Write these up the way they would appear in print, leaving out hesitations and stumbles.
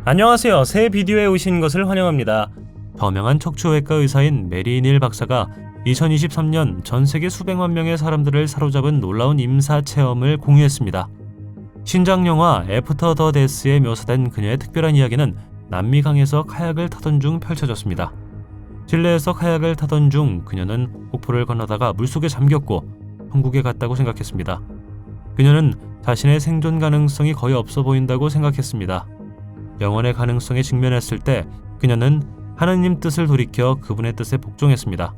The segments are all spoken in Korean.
안녕하세요. 새 비디오에 오신 것을 환영합니다. 저명한 척추외과 의사인 메리 닐 박사가 2023년 전세계 수백만 명의 사람들을 사로잡은 놀라운 임사 체험을 공유했습니다. 신작 영화 애프터 더 데스에 묘사된 그녀의 특별한 이야기는 남미강에서 카약을 타던 중 펼쳐졌습니다. 칠레에서 카약을 타던 중 그녀는 폭포를 건너다가 물속에 잠겼고 천국에 갔다고 생각했습니다. 그녀는 자신의 생존 가능성이 거의 없어 보인다고 생각했습니다. 영원의 가능성에 직면했을 때 그녀는 하나님 뜻을 돌이켜 그분의 뜻에 복종했습니다.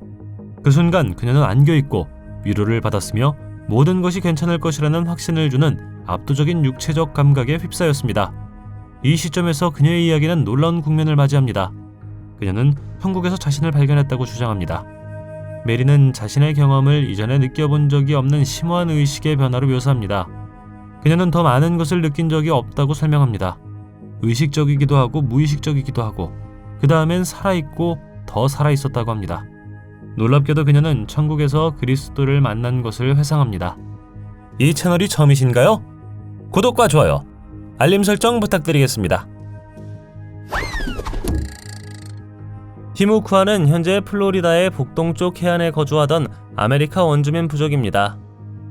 그 순간 그녀는 안겨있고 위로를 받았으며 모든 것이 괜찮을 것이라는 확신을 주는 압도적인 육체적 감각에 휩싸였습니다. 이 시점에서 그녀의 이야기는 놀라운 국면을 맞이합니다. 그녀는 천국에서 자신을 발견했다고 주장합니다. 메리는 자신의 경험을 이전에 느껴본 적이 없는 심오한 의식의 변화로 묘사합니다. 그녀는 더 많은 것을 느낀 적이 없다고 설명합니다. 의식적이기도 하고 무의식적이기도 하고 그 다음엔 살아있고 더 살아있었다고 합니다. 놀랍게도 그녀는 천국에서 그리스도를 만난 것을 회상합니다. 이 채널이 처음이신가요? 구독과 좋아요, 알림 설정 부탁드리겠습니다. 티무쿠아는 현재 플로리다의 북동쪽 해안에 거주하던 아메리카 원주민 부족입니다.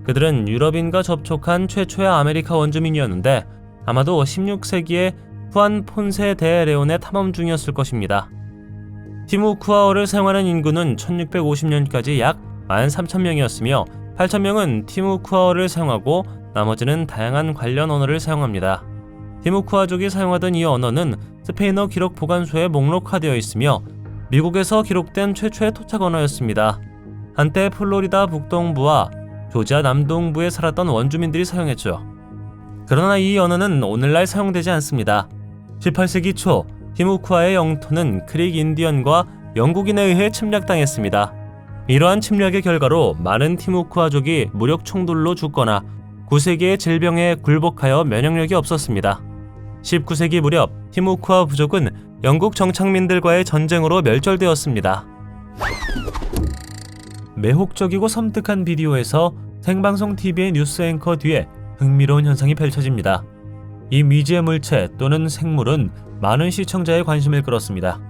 그들은 유럽인과 접촉한 최초의 아메리카 원주민이었는데 아마도 16세기에 후안 폰세 데 레온의 탐험 중이었을 것입니다. 티무쿠아어를 사용하는 인구는 1650년까지 약 13,000명이었으며 8,000명은 티무쿠아어를 사용하고 나머지는 다양한 관련 언어를 사용합니다. 티무쿠아족이 사용하던 이 언어는 스페인어 기록 보관소에 목록화되어 있으며 미국에서 기록된 최초의 토착 언어였습니다. 한때 플로리다 북동부와 조지아 남동부에 살았던 원주민들이 사용했죠. 그러나 이 언어는 오늘날 사용되지 않습니다. 18세기 초 티무쿠아의 영토는 크릭 인디언과 영국인에 의해 침략당했습니다. 이러한 침략의 결과로 많은 티무쿠아족이 무력 충돌로 죽거나 9세기의 질병에 굴복하여 면역력이 없었습니다. 19세기 무렵 티무쿠아 부족은 영국 정착민들과의 전쟁으로 멸절되었습니다. 매혹적이고 섬뜩한 비디오에서 생방송 TV의 뉴스 앵커 뒤에 흥미로운 현상이 펼쳐집니다. 이 미지의 물체 또는 생물은 많은 시청자의 관심을 끌었습니다.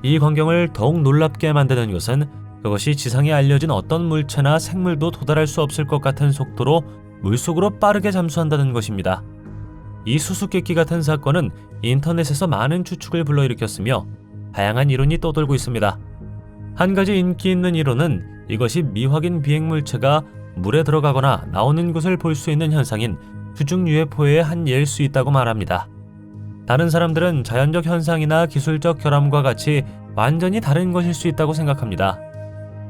이 광경을 더욱 놀랍게 만드는 것은 그것이 지상에 알려진 어떤 물체나 생물도 도달할 수 없을 것 같은 속도로 물속으로 빠르게 잠수한다는 것입니다. 이 수수께끼 같은 사건은 인터넷에서 많은 추측을 불러일으켰으며 다양한 이론이 떠돌고 있습니다. 한 가지 인기 있는 이론은 이것이 미확인 비행물체가 물에 들어가거나 나오는 것을 볼 수 있는 현상인 수중 UFO의 한 예일 수 있다고 말합니다. 다른 사람들은 자연적 현상이나 기술적 결함과 같이 완전히 다른 것일 수 있다고 생각합니다.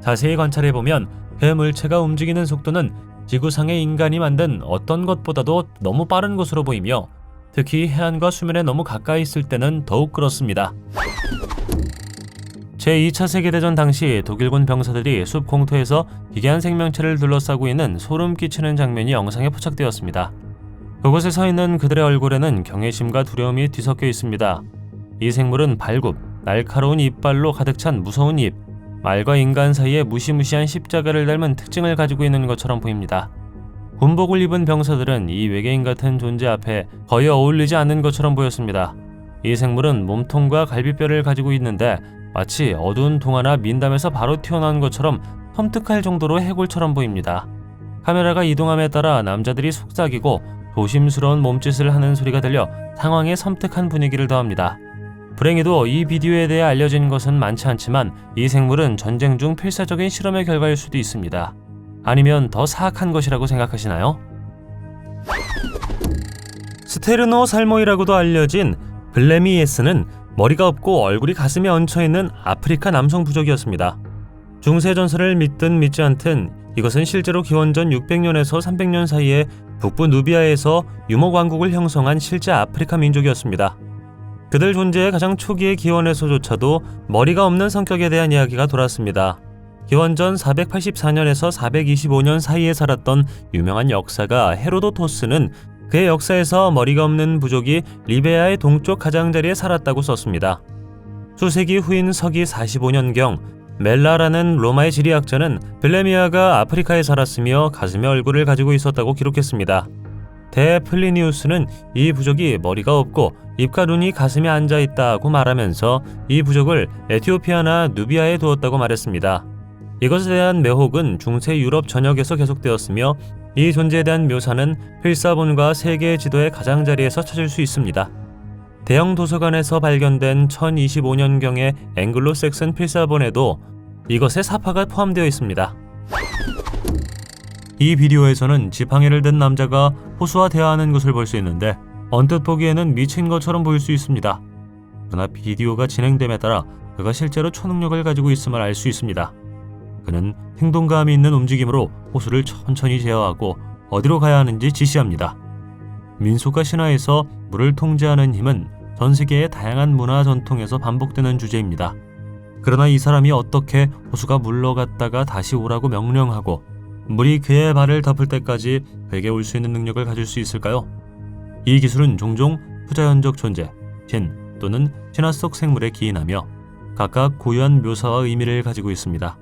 자세히 관찰해보면 그 물체가 움직이는 속도는 지구상의 인간이 만든 어떤 것보다도 너무 빠른 것으로 보이며 특히 해안과 수면에 너무 가까이 있을 때는 더욱 그렇습니다. 제2차 세계대전 당시 독일군 병사들이 숲 공터에서 기괴한 생명체를 둘러싸고 있는 소름 끼치는 장면이 영상에 포착되었습니다. 그곳에 서 있는 그들의 얼굴에는 경외심과 두려움이 뒤섞여 있습니다. 이 생물은 발굽, 날카로운 이빨로 가득 찬 무서운 입, 말과 인간 사이에 무시무시한 십자가를 닮은 특징을 가지고 있는 것처럼 보입니다. 군복을 입은 병사들은 이 외계인 같은 존재 앞에 거의 어울리지 않는 것처럼 보였습니다. 이 생물은 몸통과 갈비뼈를 가지고 있는데 마치 어두운 동화나 민담에서 바로 튀어나온 것처럼 섬뜩할 정도로 해골처럼 보입니다. 카메라가 이동함에 따라 남자들이 속삭이고 조심스러운 몸짓을 하는 소리가 들려 상황에 섬뜩한 분위기를 더합니다. 불행히도 이 비디오에 대해 알려진 것은 많지 않지만 이 생물은 전쟁 중 필사적인 실험의 결과일 수도 있습니다. 아니면 더 사악한 것이라고 생각하시나요? 스테르노 살모이라고도 알려진 블레미에스는 머리가 없고 얼굴이 가슴에 얹혀있는 아프리카 남성 부족이었습니다. 중세 전설을 믿든 믿지 않든 이것은 실제로 기원전 600년에서 300년 사이에 북부 누비아에서 유목왕국을 형성한 실제 아프리카 민족이었습니다. 그들 존재의 가장 초기의 기원에서조차도 머리가 없는 성격에 대한 이야기가 돌았습니다. 기원전 484년에서 425년 사이에 살았던 유명한 역사가 헤로도토스는 그의 역사에서 머리가 없는 부족이 리베아의 동쪽 가장자리에 살았다고 썼습니다. 수세기 후인 서기 45년경 멜라라는 로마의 지리학자는 블레미아가 아프리카에 살았으며 가슴에 얼굴을 가지고 있었다고 기록했습니다. 대플리니우스는 이 부족이 머리가 없고 입과 눈이 가슴에 앉아 있다고 말하면서 이 부족을 에티오피아나 누비아에 두었다고 말했습니다. 이것에 대한 매혹은 중세 유럽 전역에서 계속되었으며 이 존재에 대한 묘사는 필사본과 세계 지도의 가장자리에서 찾을 수 있습니다. 대형 도서관에서 발견된 1025년경의 앵글로색슨 필사본에도 이것의 사파가 포함되어 있습니다. 이 비디오에서는 지팡이를 든 남자가 호수와 대화하는 것을 볼 수 있는데 언뜻 보기에는 미친 것처럼 보일 수 있습니다. 그러나 비디오가 진행됨에 따라 그가 실제로 초능력을 가지고 있음을 알 수 있습니다. 그는 행동감이 있는 움직임으로 호수를 천천히 제어하고 어디로 가야 하는지 지시합니다. 민속과 신화에서 물을 통제하는 힘은 전 세계의 다양한 문화 전통에서 반복되는 주제입니다. 그러나 이 사람이 어떻게 호수가 물러갔다가 다시 오라고 명령하고 물이 그의 발을 덮을 때까지 그에게 올 수 있는 능력을 가질 수 있을까요? 이 기술은 종종 후자연적 존재, 신 또는 신화 속 생물에 기인하며 각각 고유한 묘사와 의미를 가지고 있습니다.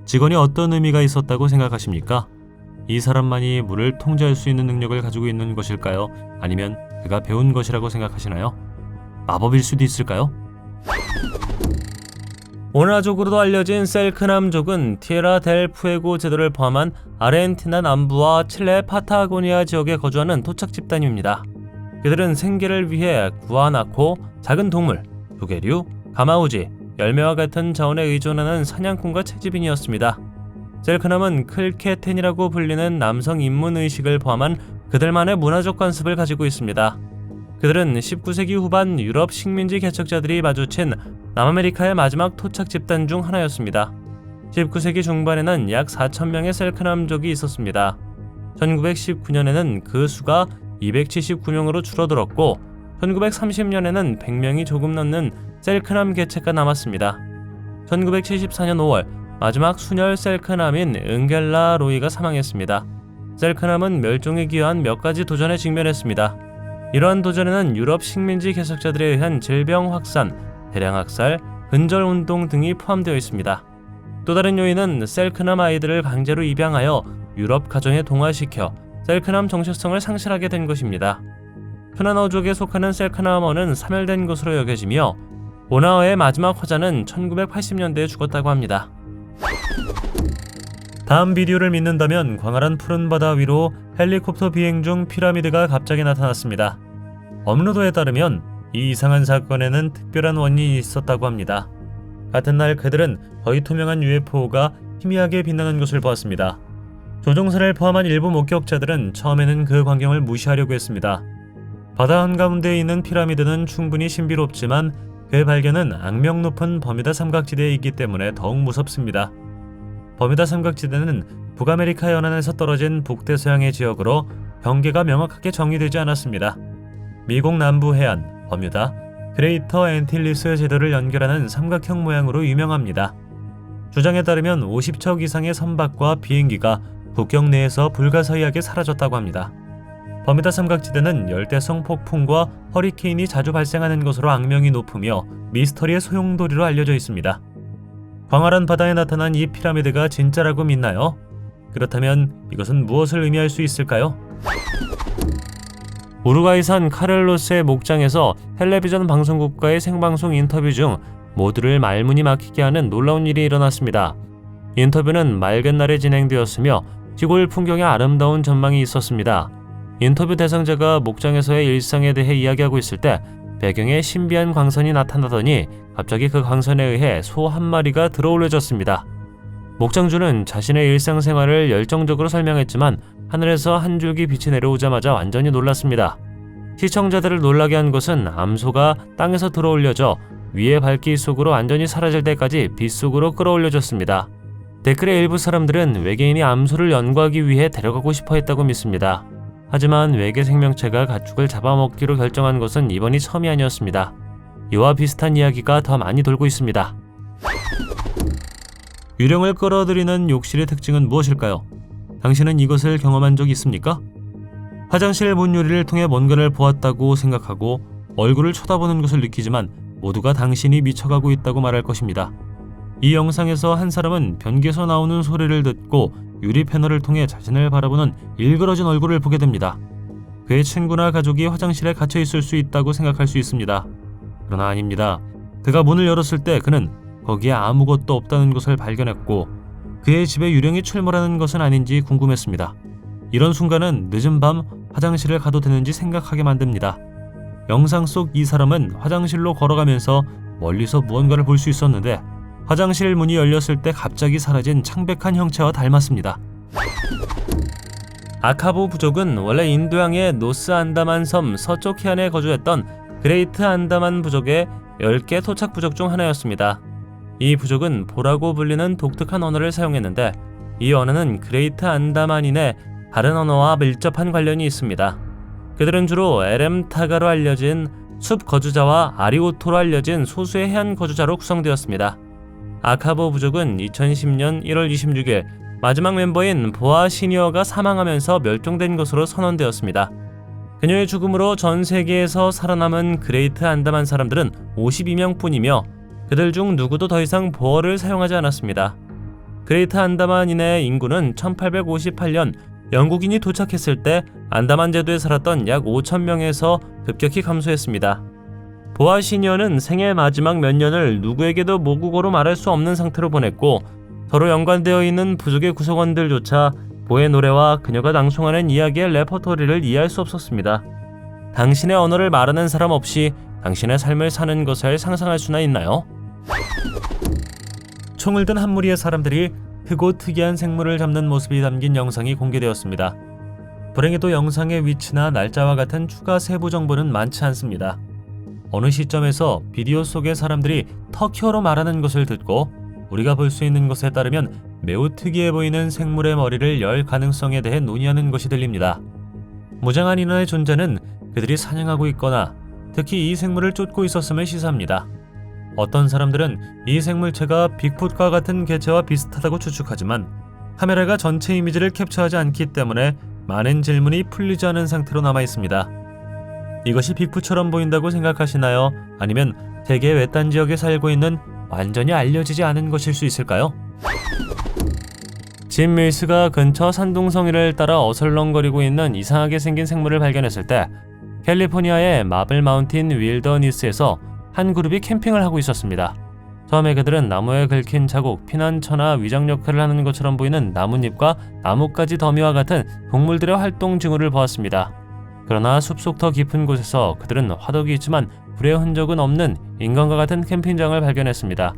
직원이 어떤 의미가 있었다고 생각하십니까? 이 사람만이 물을 통제할 수 있는 능력을 가지고 있는 것일까요? 아니면 그가 배운 것이라고 생각하시나요? 마법일 수도 있을까요? 원화적으로도 알려진 셀크남족은 티에라 델 푸에고 제도를 포함한 아르헨티나 남부와 칠레 파타고니아 지역에 거주하는 토착 집단입니다. 그들은 생계를 위해 구아나코, 작은 동물, 조개류, 가마우지, 열매와 같은 자원에 의존하는 사냥꾼과 채집인이었습니다. 셀크남은 클케텐이라고 불리는 남성 인문의식을 포함한 그들만의 문화적 관습을 가지고 있습니다. 그들은 19세기 후반 유럽 식민지 개척자들이 마주친 남아메리카의 마지막 토착 집단 중 하나였습니다. 19세기 중반에는 약 4,000명의 셀크남족이 있었습니다. 1919년에는 그 수가 279명으로 줄어들었고 1930년에는 100명이 조금 넘는 셀크남 개체가 남았습니다. 1974년 5월 마지막 순혈 셀크남인 은겔라 로이가 사망했습니다. 셀크남은 멸종에 기여한 몇 가지 도전에 직면했습니다. 이러한 도전에는 유럽 식민지 개척자들에 의한 질병 확산, 대량 학살, 근절 운동 등이 포함되어 있습니다. 또 다른 요인은 셀크남 아이들을 강제로 입양하여 유럽 가정에 동화시켜 셀크남 정체성을 상실하게 된 것입니다. 푸나너족에 속하는 셀크남어는 사멸된 것으로 여겨지며 오나어의 마지막 화자는 1980년대에 죽었다고 합니다. 다음 비디오를 믿는다면 광활한 푸른 바다 위로 헬리콥터 비행 중 피라미드가 갑자기 나타났습니다. 업로드에 따르면 이 이상한 사건에는 특별한 원인이 있었다고 합니다. 같은 날 그들은 거의 투명한 UFO가 희미하게 빛나는 것을 보았습니다. 조종사를 포함한 일부 목격자들은 처음에는 그 광경을 무시하려고 했습니다. 바다 한가운데 있는 피라미드는 충분히 신비롭지만 그 발견은 악명 높은 버뮤다 삼각지대에 있기 때문에 더욱 무섭습니다. 버뮤다 삼각지대는 북아메리카 연안에서 떨어진 북대서양의 지역으로 경계가 명확하게 정의되지 않았습니다. 미국 남부 해안, 버뮤다, 그레이터 앤틸리스 제도를 연결하는 삼각형 모양으로 유명합니다. 주장에 따르면 50척 이상의 선박과 비행기가 국경 내에서 불가사의하게 사라졌다고 합니다. 버뮤다 삼각지대는 열대성 폭풍과 허리케인이 자주 발생하는 것으로 악명이 높으며 미스터리의 소용돌이로 알려져 있습니다. 광활한 바다에 나타난 이 피라미드가 진짜라고 믿나요? 그렇다면 이것은 무엇을 의미할 수 있을까요? 우루과이산 카를로스의 목장에서 텔레비전 방송국과의 생방송 인터뷰 중 모두를 말문이 막히게 하는 놀라운 일이 일어났습니다. 인터뷰는 맑은 날에 진행되었으며 시골 풍경의 아름다운 전망이 있었습니다. 인터뷰 대상자가 목장에서의 일상에 대해 이야기하고 있을 때 배경에 신비한 광선이 나타나더니 갑자기 그 광선에 의해 소 한 마리가 들어올려졌습니다. 목장주는 자신의 일상생활을 열정적으로 설명했지만 하늘에서 한 줄기 빛이 내려오자마자 완전히 놀랐습니다. 시청자들을 놀라게 한 것은 암소가 땅에서 들어올려져 위의 밝기 속으로 완전히 사라질 때까지 빛 속으로 끌어올려졌습니다. 댓글의 일부 사람들은 외계인이 암소를 연구하기 위해 데려가고 싶어 했다고 믿습니다. 하지만 외계 생명체가 가축을 잡아먹기로 결정한 것은 이번이 처음이 아니었습니다. 이와 비슷한 이야기가 더 많이 돌고 있습니다. 유령을 끌어들이는 욕실의 특징은 무엇일까요? 당신은 이것을 경험한 적 있습니까? 화장실 문 유리를 통해 뭔가를 보았다고 생각하고 얼굴을 쳐다보는 것을 느끼지만 모두가 당신이 미쳐가고 있다고 말할 것입니다. 이 영상에서 한 사람은 변기에서 나오는 소리를 듣고 유리 패널을 통해 자신을 바라보는 일그러진 얼굴을 보게 됩니다. 그의 친구나 가족이 화장실에 갇혀 있을 수 있다고 생각할 수 있습니다. 그러나 아닙니다. 그가 문을 열었을 때 그는 거기에 아무것도 없다는 것을 발견했고 그의 집에 유령이 출몰하는 것은 아닌지 궁금했습니다. 이런 순간은 늦은 밤 화장실을 가도 되는지 생각하게 만듭니다. 영상 속 이 사람은 화장실로 걸어가면서 멀리서 무언가를 볼 수 있었는데 화장실 문이 열렸을 때 갑자기 사라진 창백한 형체와 닮았습니다. 아카보 부족은 원래 인도양의 노스 안다만 섬 서쪽 해안에 거주했던 그레이트 안다만 부족의 10개 토착 부족 중 하나였습니다. 이 부족은 보라고 불리는 독특한 언어를 사용했는데 이 언어는 그레이트 안다만인의 다른 언어와 밀접한 관련이 있습니다. 그들은 주로 에렘타가로 알려진 숲 거주자와 아리오토로 알려진 소수의 해안 거주자로 구성되었습니다. 아카보 부족은 2010년 1월 26일 마지막 멤버인 보아 시니어가 사망하면서 멸종된 것으로 선언되었습니다. 그녀의 죽음으로 전 세계에서 살아남은 그레이트 안다만 사람들은 52명뿐이며 그들 중 누구도 더 이상 보어를 사용하지 않았습니다. 그레이트 안다만인의 인구는 1858년 영국인이 도착했을 때 안다만 제도에 살았던 약 5,000명에서 급격히 감소했습니다. 보아 시니어는 생애 마지막 몇 년을 누구에게도 모국어로 말할 수 없는 상태로 보냈고 서로 연관되어 있는 부족의 구성원들조차 보의 노래와 그녀가 낭송하는 이야기의 레퍼토리를 이해할 수 없었습니다. 당신의 언어를 말하는 사람 없이 당신의 삶을 사는 것을 상상할 수나 있나요? 총을 든 한 무리의 사람들이 크고 특이한 생물을 잡는 모습이 담긴 영상이 공개되었습니다. 불행히도 영상의 위치나 날짜와 같은 추가 세부 정보는 많지 않습니다. 어느 시점에서 비디오 속의 사람들이 터키어로 말하는 것을 듣고 우리가 볼 수 있는 것에 따르면 매우 특이해 보이는 생물의 머리를 열 가능성에 대해 논의하는 것이 들립니다. 무장한 인원의 존재는 그들이 사냥하고 있거나 특히 이 생물을 쫓고 있었음을 시사합니다. 어떤 사람들은 이 생물체가 빅풋과 같은 개체와 비슷하다고 추측하지만 카메라가 전체 이미지를 캡처하지 않기 때문에 많은 질문이 풀리지 않은 상태로 남아 있습니다. 이것이 빅풋처럼 보인다고 생각하시나요? 아니면 세계 외딴 지역에 살고 있는 완전히 알려지지 않은 것일 수 있을까요? 짐 밀스가 근처 산둥성이를 따라 어슬렁거리고 있는 이상하게 생긴 생물을 발견했을 때 캘리포니아의 마블 마운틴 윌더니스에서 한 그룹이 캠핑을 하고 있었습니다. 처음에 그들은 나무에 긁힌 자국, 피난처나 위장 역할을 하는 것처럼 보이는 나뭇잎과 나뭇가지 더미와 같은 동물들의 활동 징후를 보았습니다. 그러나 숲속 더 깊은 곳에서 그들은 화덕이 있지만 불의 흔적은 없는 인간과 같은 캠핑장을 발견했습니다.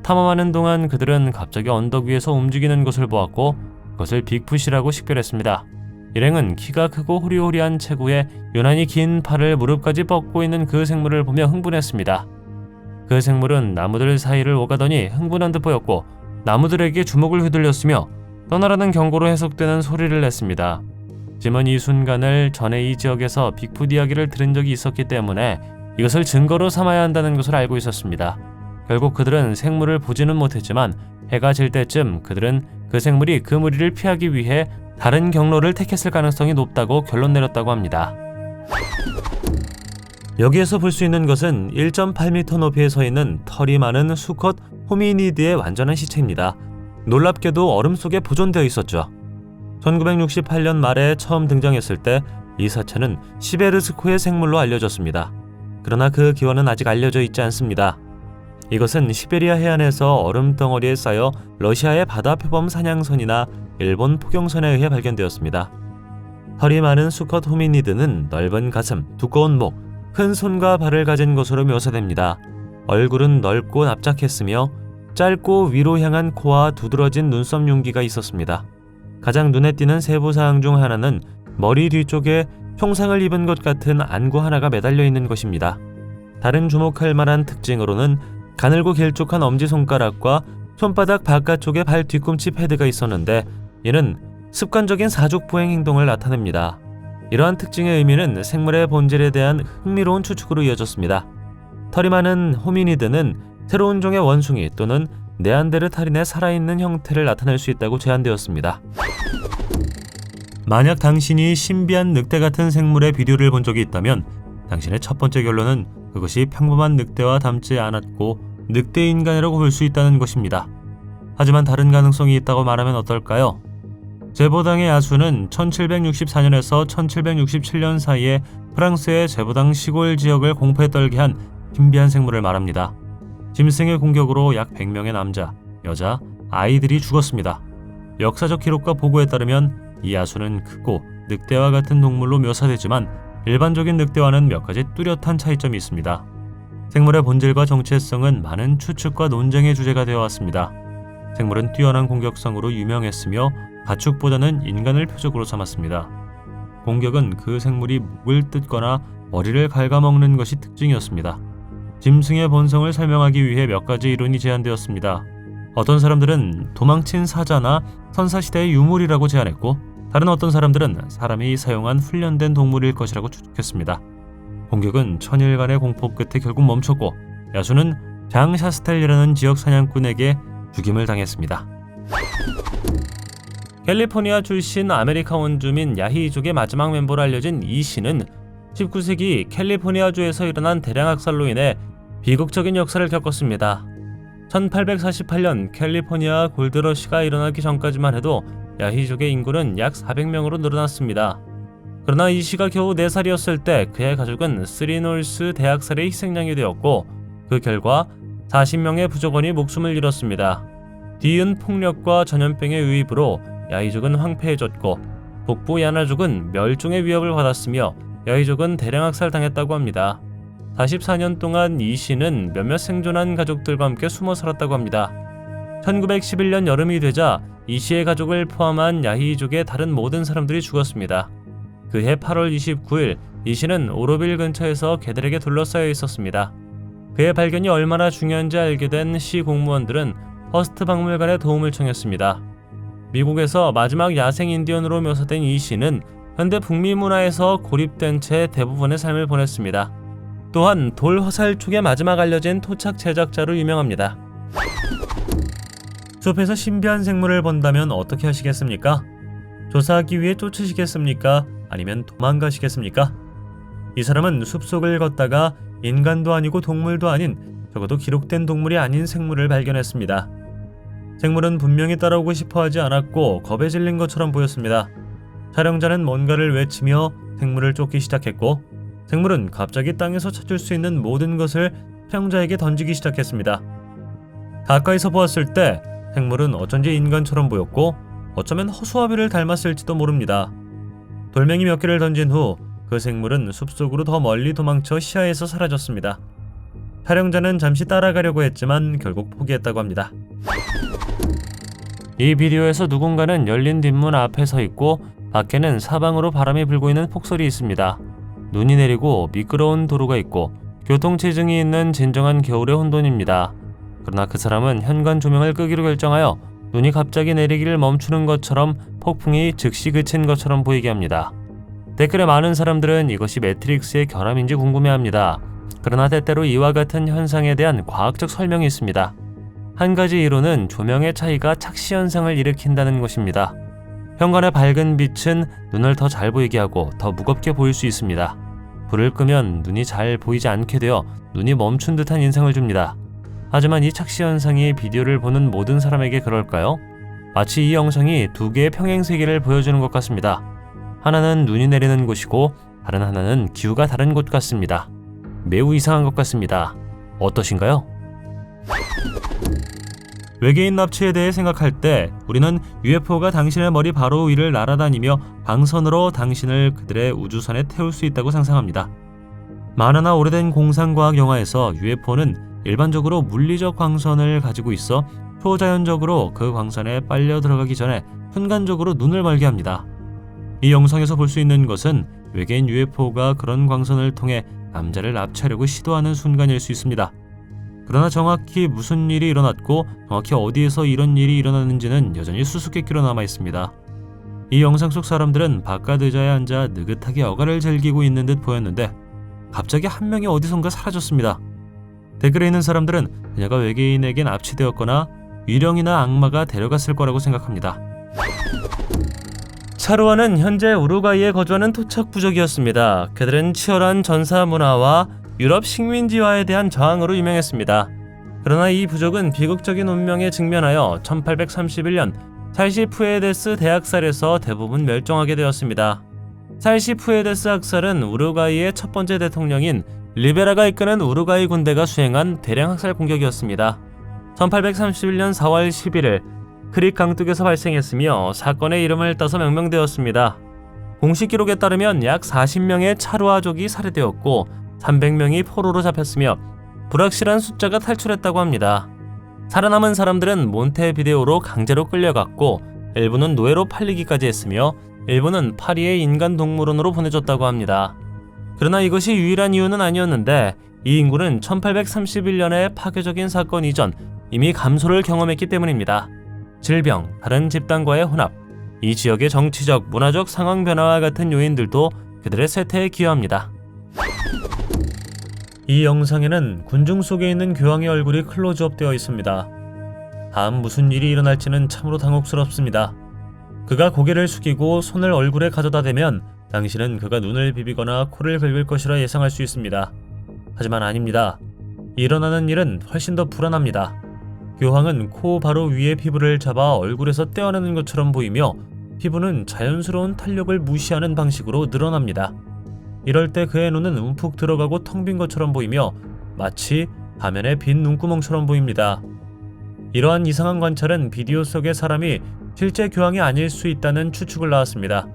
탐험하는 동안 그들은 갑자기 언덕 위에서 움직이는 것을 보았고 그것을 빅풋이라고 식별했습니다. 일행은 키가 크고 호리호리한 체구에 유난히 긴 팔을 무릎까지 뻗고 있는 그 생물을 보며 흥분했습니다. 그 생물은 나무들 사이를 오가더니 흥분한 듯 보였고 나무들에게 주먹을 휘둘렸으며 떠나라는 경고로 해석되는 소리를 냈습니다. 짐은 이 순간을 전에 이 지역에서 빅풋 이야기를 들은 적이 있었기 때문에 이것을 증거로 삼아야 한다는 것을 알고 있었습니다. 결국 그들은 생물을 보지는 못했지만 해가 질 때쯤 그들은 그 생물이 그 무리를 피하기 위해 다른 경로를 택했을 가능성이 높다고 결론 내렸다고 합니다. 여기에서 볼 수 있는 것은 1.8m 높이에 서 있는 털이 많은 수컷 호미니드의 완전한 시체입니다. 놀랍게도 얼음 속에 보존되어 있었죠. 1968년 말에 처음 등장했을 때 이 사체는 시베르스코의 생물로 알려졌습니다. 그러나 그 기원은 아직 알려져 있지 않습니다. 이것은 시베리아 해안에서 얼음 덩어리에 쌓여 러시아의 바다 표범 사냥선이나 일본 포경선에 의해 발견되었습니다. 털이 많은 수컷 호미니드는 넓은 가슴, 두꺼운 목, 큰 손과 발을 가진 것으로 묘사됩니다. 얼굴은 넓고 납작했으며 짧고 위로 향한 코와 두드러진 눈썹 융기가 있었습니다. 가장 눈에 띄는 세부사항 중 하나는 머리 뒤쪽에 총상을 입은 것 같은 안구 하나가 매달려 있는 것입니다. 다른 주목할 만한 특징으로는 가늘고 길쭉한 엄지손가락과 손바닥 바깥쪽에 발 뒤꿈치 패드가 있었는데 이는 습관적인 사족보행 행동을 나타냅니다. 이러한 특징의 의미는 생물의 본질에 대한 흥미로운 추측으로 이어졌습니다. 털이 많은 호미니드는 새로운 종의 원숭이 또는 네안데르탈인의 살아있는 형태를 나타낼 수 있다고 제안되었습니다. 만약 당신이 신비한 늑대 같은 생물의 비디오를 본 적이 있다면 당신의 첫 번째 결론은 그것이 평범한 늑대와 닮지 않았고 늑대 인간이라고 볼 수 있다는 것입니다. 하지만 다른 가능성이 있다고 말하면 어떨까요? 제보당의 야수는 1764년에서 1767년 사이에 프랑스의 제보당 시골 지역을 공포에 떨게 한 신비한 생물을 말합니다. 짐승의 공격으로 약 100명의 남자, 여자, 아이들이 죽었습니다. 역사적 기록과 보고에 따르면 이 야수는 크고 늑대와 같은 동물로 묘사되지만 일반적인 늑대와는 몇 가지 뚜렷한 차이점이 있습니다. 생물의 본질과 정체성은 많은 추측과 논쟁의 주제가 되어 왔습니다. 생물은 뛰어난 공격성으로 유명했으며 가축보다는 인간을 표적으로 삼았습니다. 공격은 그 생물이 목을 뜯거나 머리를 갉아먹는 것이 특징이었습니다. 짐승의 본성을 설명하기 위해 몇 가지 이론이 제안되었습니다. 어떤 사람들은 도망친 사자나 선사시대의 유물이라고 제안했고, 다른 어떤 사람들은 사람이 사용한 훈련된 동물일 것이라고 추측했습니다. 공격은 천일간의 공포 끝에 결국 멈췄고 야수는 장 샤스텔이라는 지역 사냥꾼에게 죽임을 당했습니다. 캘리포니아 출신 아메리카 원주민 야히족의 마지막 멤버로 알려진 이 씨는 19세기 캘리포니아주에서 일어난 대량 학살로 인해 비극적인 역사를 겪었습니다. 1848년 캘리포니아 골드러시가 일어나기 전까지만 해도 야히족의 인구는 약 400명으로 늘어났습니다. 그러나 이 씨가 겨우 4살이었을 때 그의 가족은 쓰리놀스 대학살의 희생양이 되었고, 그 결과 40명의 부족원이 목숨을 잃었습니다. 뒤이은 폭력과 전염병의 유입으로 야히족은 황폐해졌고, 북부 야나족은 멸종의 위협을 받았으며 야히족은 대량 학살당했다고 합니다. 44년 동안 이 씨는 몇몇 생존한 가족들과 함께 숨어 살았다고 합니다. 1911년 여름이 되자 이 씨의 가족을 포함한 야히족의 다른 모든 사람들이 죽었습니다. 그해 8월 29일 이 씨는 오로빌 근처에서 개들에게 둘러싸여 있었습니다. 그의 발견이 얼마나 중요한지 알게 된 시 공무원들은 허스트 박물관에 도움을 청했습니다. 미국에서 마지막 야생 인디언으로 묘사된 이 씨는 현대 북미 문화에서 고립된 채 대부분의 삶을 보냈습니다. 또한 돌 화살촉의 마지막 알려진 토착 제작자로 유명합니다. 숲에서 신비한 생물을 본다면 어떻게 하시겠습니까? 조사하기 위해 쫓으시겠습니까? 아니면 도망가시겠습니까? 이 사람은 숲속을 걷다가 인간도 아니고 동물도 아닌, 적어도 기록된 동물이 아닌 생물을 발견했습니다. 생물은 분명히 따라오고 싶어 하지 않았고 겁에 질린 것처럼 보였습니다. 촬영자는 뭔가를 외치며 생물을 쫓기 시작했고, 생물은 갑자기 땅에서 찾을 수 있는 모든 것을 촬영자에게 던지기 시작했습니다. 가까이서 보았을 때 생물은 어쩐지 인간처럼 보였고, 어쩌면 허수아비를 닮았을지도 모릅니다. 돌멩이 몇 개를 던진 후 그 생물은 숲속으로 더 멀리 도망쳐 시야에서 사라졌습니다. 촬영자는 잠시 따라가려고 했지만 결국 포기했다고 합니다. 이 비디오에서 누군가는 열린 뒷문 앞에 서 있고 밖에는 사방으로 바람이 불고 있는 폭설이 있습니다. 눈이 내리고 미끄러운 도로가 있고 교통체증이 있는 진정한 겨울의 혼돈입니다. 그러나 그 사람은 현관 조명을 끄기로 결정하여 눈이 갑자기 내리기를 멈추는 것처럼 폭풍이 즉시 그친 것처럼 보이게 합니다. 댓글에 많은 사람들은 이것이 매트릭스의 결함인지 궁금해합니다. 그러나 때때로 이와 같은 현상에 대한 과학적 설명이 있습니다. 한 가지 이론은 조명의 차이가 착시 현상을 일으킨다는 것입니다. 현관의 밝은 빛은 눈을 더 잘 보이게 하고 더 무겁게 보일 수 있습니다. 불을 끄면 눈이 잘 보이지 않게 되어 눈이 멈춘 듯한 인상을 줍니다. 하지만 이 착시 현상이 비디오를 보는 모든 사람에게 그럴까요? 마치 이 영상이 두 개의 평행세계를 보여주는 것 같습니다. 하나는 눈이 내리는 곳이고 다른 하나는 기후가 다른 곳 같습니다. 매우 이상한 것 같습니다. 어떠신가요? 외계인 납치에 대해 생각할 때 우리는 UFO가 당신의 머리 바로 위를 날아다니며 광선으로 당신을 그들의 우주선에 태울 수 있다고 상상합니다. 만화나 오래된 공상과학 영화에서 UFO는 일반적으로 물리적 광선을 가지고 있어 초자연적으로 그 광선에 빨려 들어가기 전에 순간적으로 눈을 멀게 합니다. 이 영상에서 볼 수 있는 것은 외계인 UFO가 그런 광선을 통해 남자를 납치하려고 시도하는 순간일 수 있습니다. 그러나 정확히 무슨 일이 일어났고 정확히 어디에서 이런 일이 일어났는지는 여전히 수수께끼로 남아 있습니다. 이 영상 속 사람들은 바깥 의자에 앉아 느긋하게 여가를 즐기고 있는 듯 보였는데 갑자기 한 명이 어디선가 사라졌습니다. 댓글에 있는 사람들은 그녀가 외계인에게 납치되었거나 위령이나 악마가 데려갔을 거라고 생각합니다. 차루아는 현재 우루과이에 거주하는 토착 부족이었습니다. 그들은 치열한 전사 문화와 유럽 식민지화에 대한 저항으로 유명했습니다. 그러나 이 부족은 비극적인 운명에 직면하여 1831년 살시푸에데스 대학살에서 대부분 멸종하게 되었습니다. 살시푸에데스 학살은 우루과이의 첫 번째 대통령인 리베라가 이끄는 우루과이 군대가 수행한 대량 학살 공격이었습니다. 1831년 4월 11일 크릭 강둑에서 발생했으며 사건의 이름을 따서 명명되었습니다. 공식 기록에 따르면 약 40명의 차루아족이 살해되었고 300명이 포로로 잡혔으며 불확실한 숫자가 탈출했다고 합니다. 살아남은 사람들은 몬테비데오로 강제로 끌려갔고 일부는 노예로 팔리기까지 했으며 일부는 파리의 인간동물원으로 보내졌다고 합니다. 그러나 이것이 유일한 이유는 아니었는데 이 인구는 1831년의 파괴적인 사건 이전 이미 감소를 경험했기 때문입니다. 질병, 다른 집단과의 혼합, 이 지역의 정치적, 문화적 상황 변화와 같은 요인들도 그들의 쇠퇴에 기여합니다. 이 영상에는 군중 속에 있는 교황의 얼굴이 클로즈업 되어 있습니다. 다음 무슨 일이 일어날지는 참으로 당혹스럽습니다. 그가 고개를 숙이고 손을 얼굴에 가져다 대면 당신은 그가 눈을 비비거나 코를 긁을 것이라 예상할 수 있습니다. 하지만 아닙니다. 일어나는 일은 훨씬 더 불안합니다. 교황은 코 바로 위에 피부를 잡아 얼굴에서 떼어내는 것처럼 보이며 피부는 자연스러운 탄력을 무시하는 방식으로 늘어납니다. 이럴 때 그의 눈은 움푹 들어가고 텅 빈 것처럼 보이며 마치 화면의 빈 눈구멍처럼 보입니다. 이러한 이상한 관찰은 비디오 속의 사람이 실제 교황이 아닐 수 있다는 추측을 낳았습니다.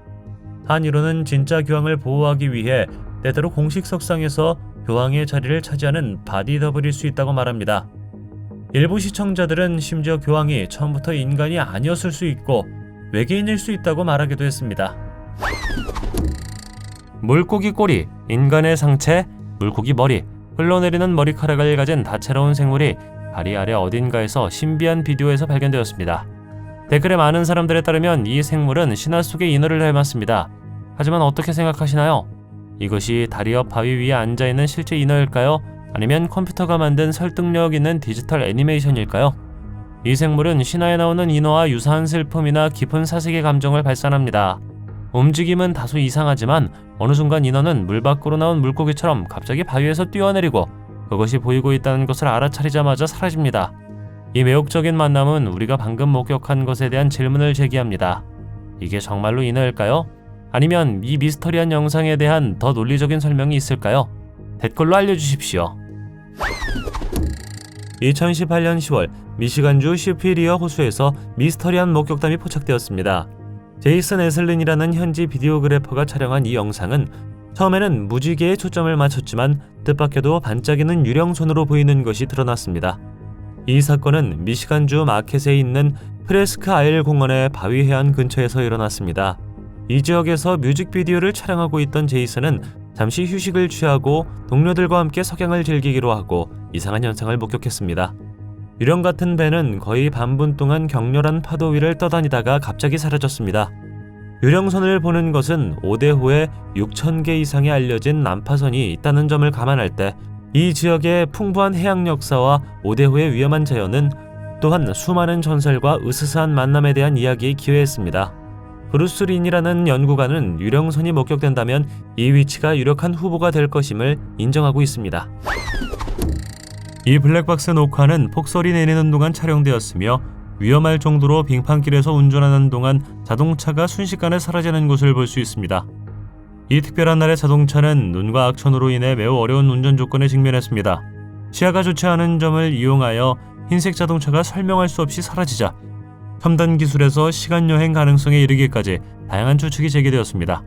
한 이론은 진짜 교황을 보호하기 위해 때때로 공식 석상에서 교황의 자리를 차지하는 바디더블일 수 있다고 말합니다. 일부 시청자들은 심지어 교황이 처음부터 인간이 아니었을 수 있고 외계인일 수 있다고 말하기도 했습니다. 물고기 꼬리, 인간의 상체, 물고기 머리, 흘러내리는 머리카락을 가진 다채로운 생물이 다리 아래 어딘가에서 신비한 비디오에서 발견되었습니다. 댓글에 많은 사람들에 따르면 이 생물은 신화 속의 인어를 닮았습니다. 하지만 어떻게 생각하시나요? 이것이 다리 옆 바위 위에 앉아있는 실제 인어일까요? 아니면 컴퓨터가 만든 설득력 있는 디지털 애니메이션일까요? 이 생물은 신화에 나오는 인어와 유사한 슬픔이나 깊은 사색의 감정을 발산합니다. 움직임은 다소 이상하지만 어느 순간 인어는 물 밖으로 나온 물고기처럼 갑자기 바위에서 뛰어내리고 그것이 보이고 있다는 것을 알아차리자마자 사라집니다. 이 매혹적인 만남은 우리가 방금 목격한 것에 대한 질문을 제기합니다. 이게 정말로 인어일까요? 아니면 이 미스터리한 영상에 대한 더 논리적인 설명이 있을까요? 댓글로 알려주십시오. 2018년 10월 미시간주 슈피리어 호수에서 미스터리한 목격담이 포착되었습니다. 제이슨 에슬린이라는 현지 비디오그래퍼가 촬영한 이 영상은 처음에는 무지개에 초점을 맞췄지만 뜻밖에도 반짝이는 유령선으로 보이는 것이 드러났습니다. 이 사건은 미시간주 마켓에 있는 프레스크 아일 공원의 바위 해안 근처에서 일어났습니다. 이 지역에서 뮤직비디오를 촬영하고 있던 제이슨은 잠시 휴식을 취하고 동료들과 함께 석양을 즐기기로 하고 이상한 현상을 목격했습니다. 유령 같은 배는 거의 반분 동안 격렬한 파도 위를 떠다니다가 갑자기 사라졌습니다. 유령선을 보는 것은 오대호에 6,000개 이상의 알려진 난파선이 있다는 점을 감안할 때 이 지역의 풍부한 해양 역사와 오대호의 위험한 자연은 또한 수많은 전설과 으스스한 만남에 대한 이야기에 기여했습니다. 브루스 린이라는 연구가는 유령선이 목격된다면 이 위치가 유력한 후보가 될 것임을 인정하고 있습니다. 이 블랙박스 녹화는 폭설이 내리는 동안 촬영되었으며 위험할 정도로 빙판길에서 운전하는 동안 자동차가 순식간에 사라지는 것을 볼 수 있습니다. 이 특별한 날의 자동차는 눈과 악천후로 인해 매우 어려운 운전 조건에 직면했습니다. 시야가 좋지 않은 점을 이용하여 흰색 자동차가 설명할 수 없이 사라지자 첨단 기술에서 시간여행 가능성에 이르기까지 다양한 추측이 제기되었습니다.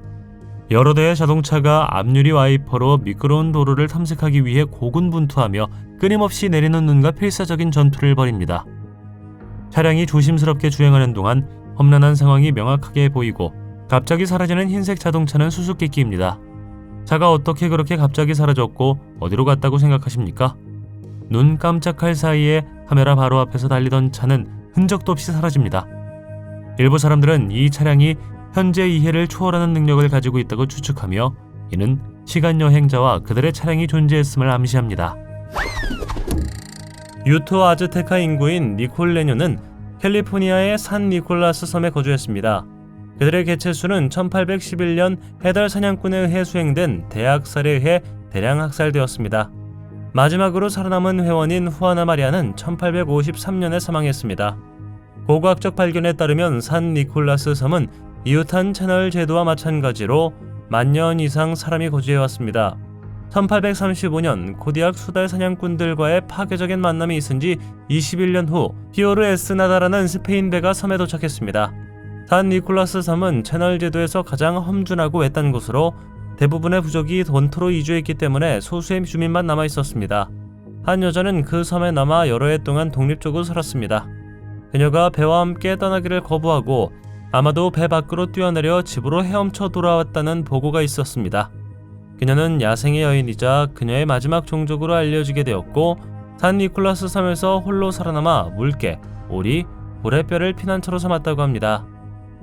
여러 대의 자동차가 앞유리 와이퍼로 미끄러운 도로를 탐색하기 위해 고군분투하며 끊임없이 내리는 눈과 필사적인 전투를 벌입니다. 차량이 조심스럽게 주행하는 동안 험난한 상황이 명확하게 보이고 갑자기 사라지는 흰색 자동차는 수수께끼입니다. 차가 어떻게 그렇게 갑자기 사라졌고 어디로 갔다고 생각하십니까? 눈 깜짝할 사이에 카메라 바로 앞에서 달리던 차는 흔적도 없이 사라집니다. 일부 사람들은 이 차량이 현재 이해를 초월하는 능력을 가지고 있다고 추측하며 이는 시간여행자와 그들의 차량이 존재했음을 암시합니다. 유토 아즈테카 인구인 니콜레뇨는 캘리포니아의 산 니콜라스 섬에 거주했습니다. 그들의 개체수는 1811년 해달 사냥꾼에 의해 수행된 대학살에 의해 대량 학살되었습니다. 마지막으로 살아남은 회원인 후아나 마리아는 1853년에 사망했습니다. 고고학적 발견에 따르면 산 니콜라스 섬은 이웃한 채널 제도와 마찬가지로 만년 이상 사람이 거주해왔습니다. 1835년 코디악 수달 사냥꾼들과의 파괴적인 만남이 있은 지 21년 후 히오르 에스나다라는 스페인 배가 섬에 도착했습니다. 산 니콜라스 섬은 채널 제도에서 가장 험준하고 외딴 곳으로 대부분의 부족이 본토로 이주했기 때문에 소수의 주민만 남아 있었습니다. 한 여자는 그 섬에 남아 여러 해 동안 독립적으로 살았습니다. 그녀가 배와 함께 떠나기를 거부하고 아마도 배 밖으로 뛰어내려 집으로 헤엄쳐 돌아왔다는 보고가 있었습니다. 그녀는 야생의 여인이자 그녀의 마지막 종족으로 알려지게 되었고 산 니콜라스 섬에서 홀로 살아남아 물개, 오리, 고래뼈를 피난처로 삼았다고 합니다.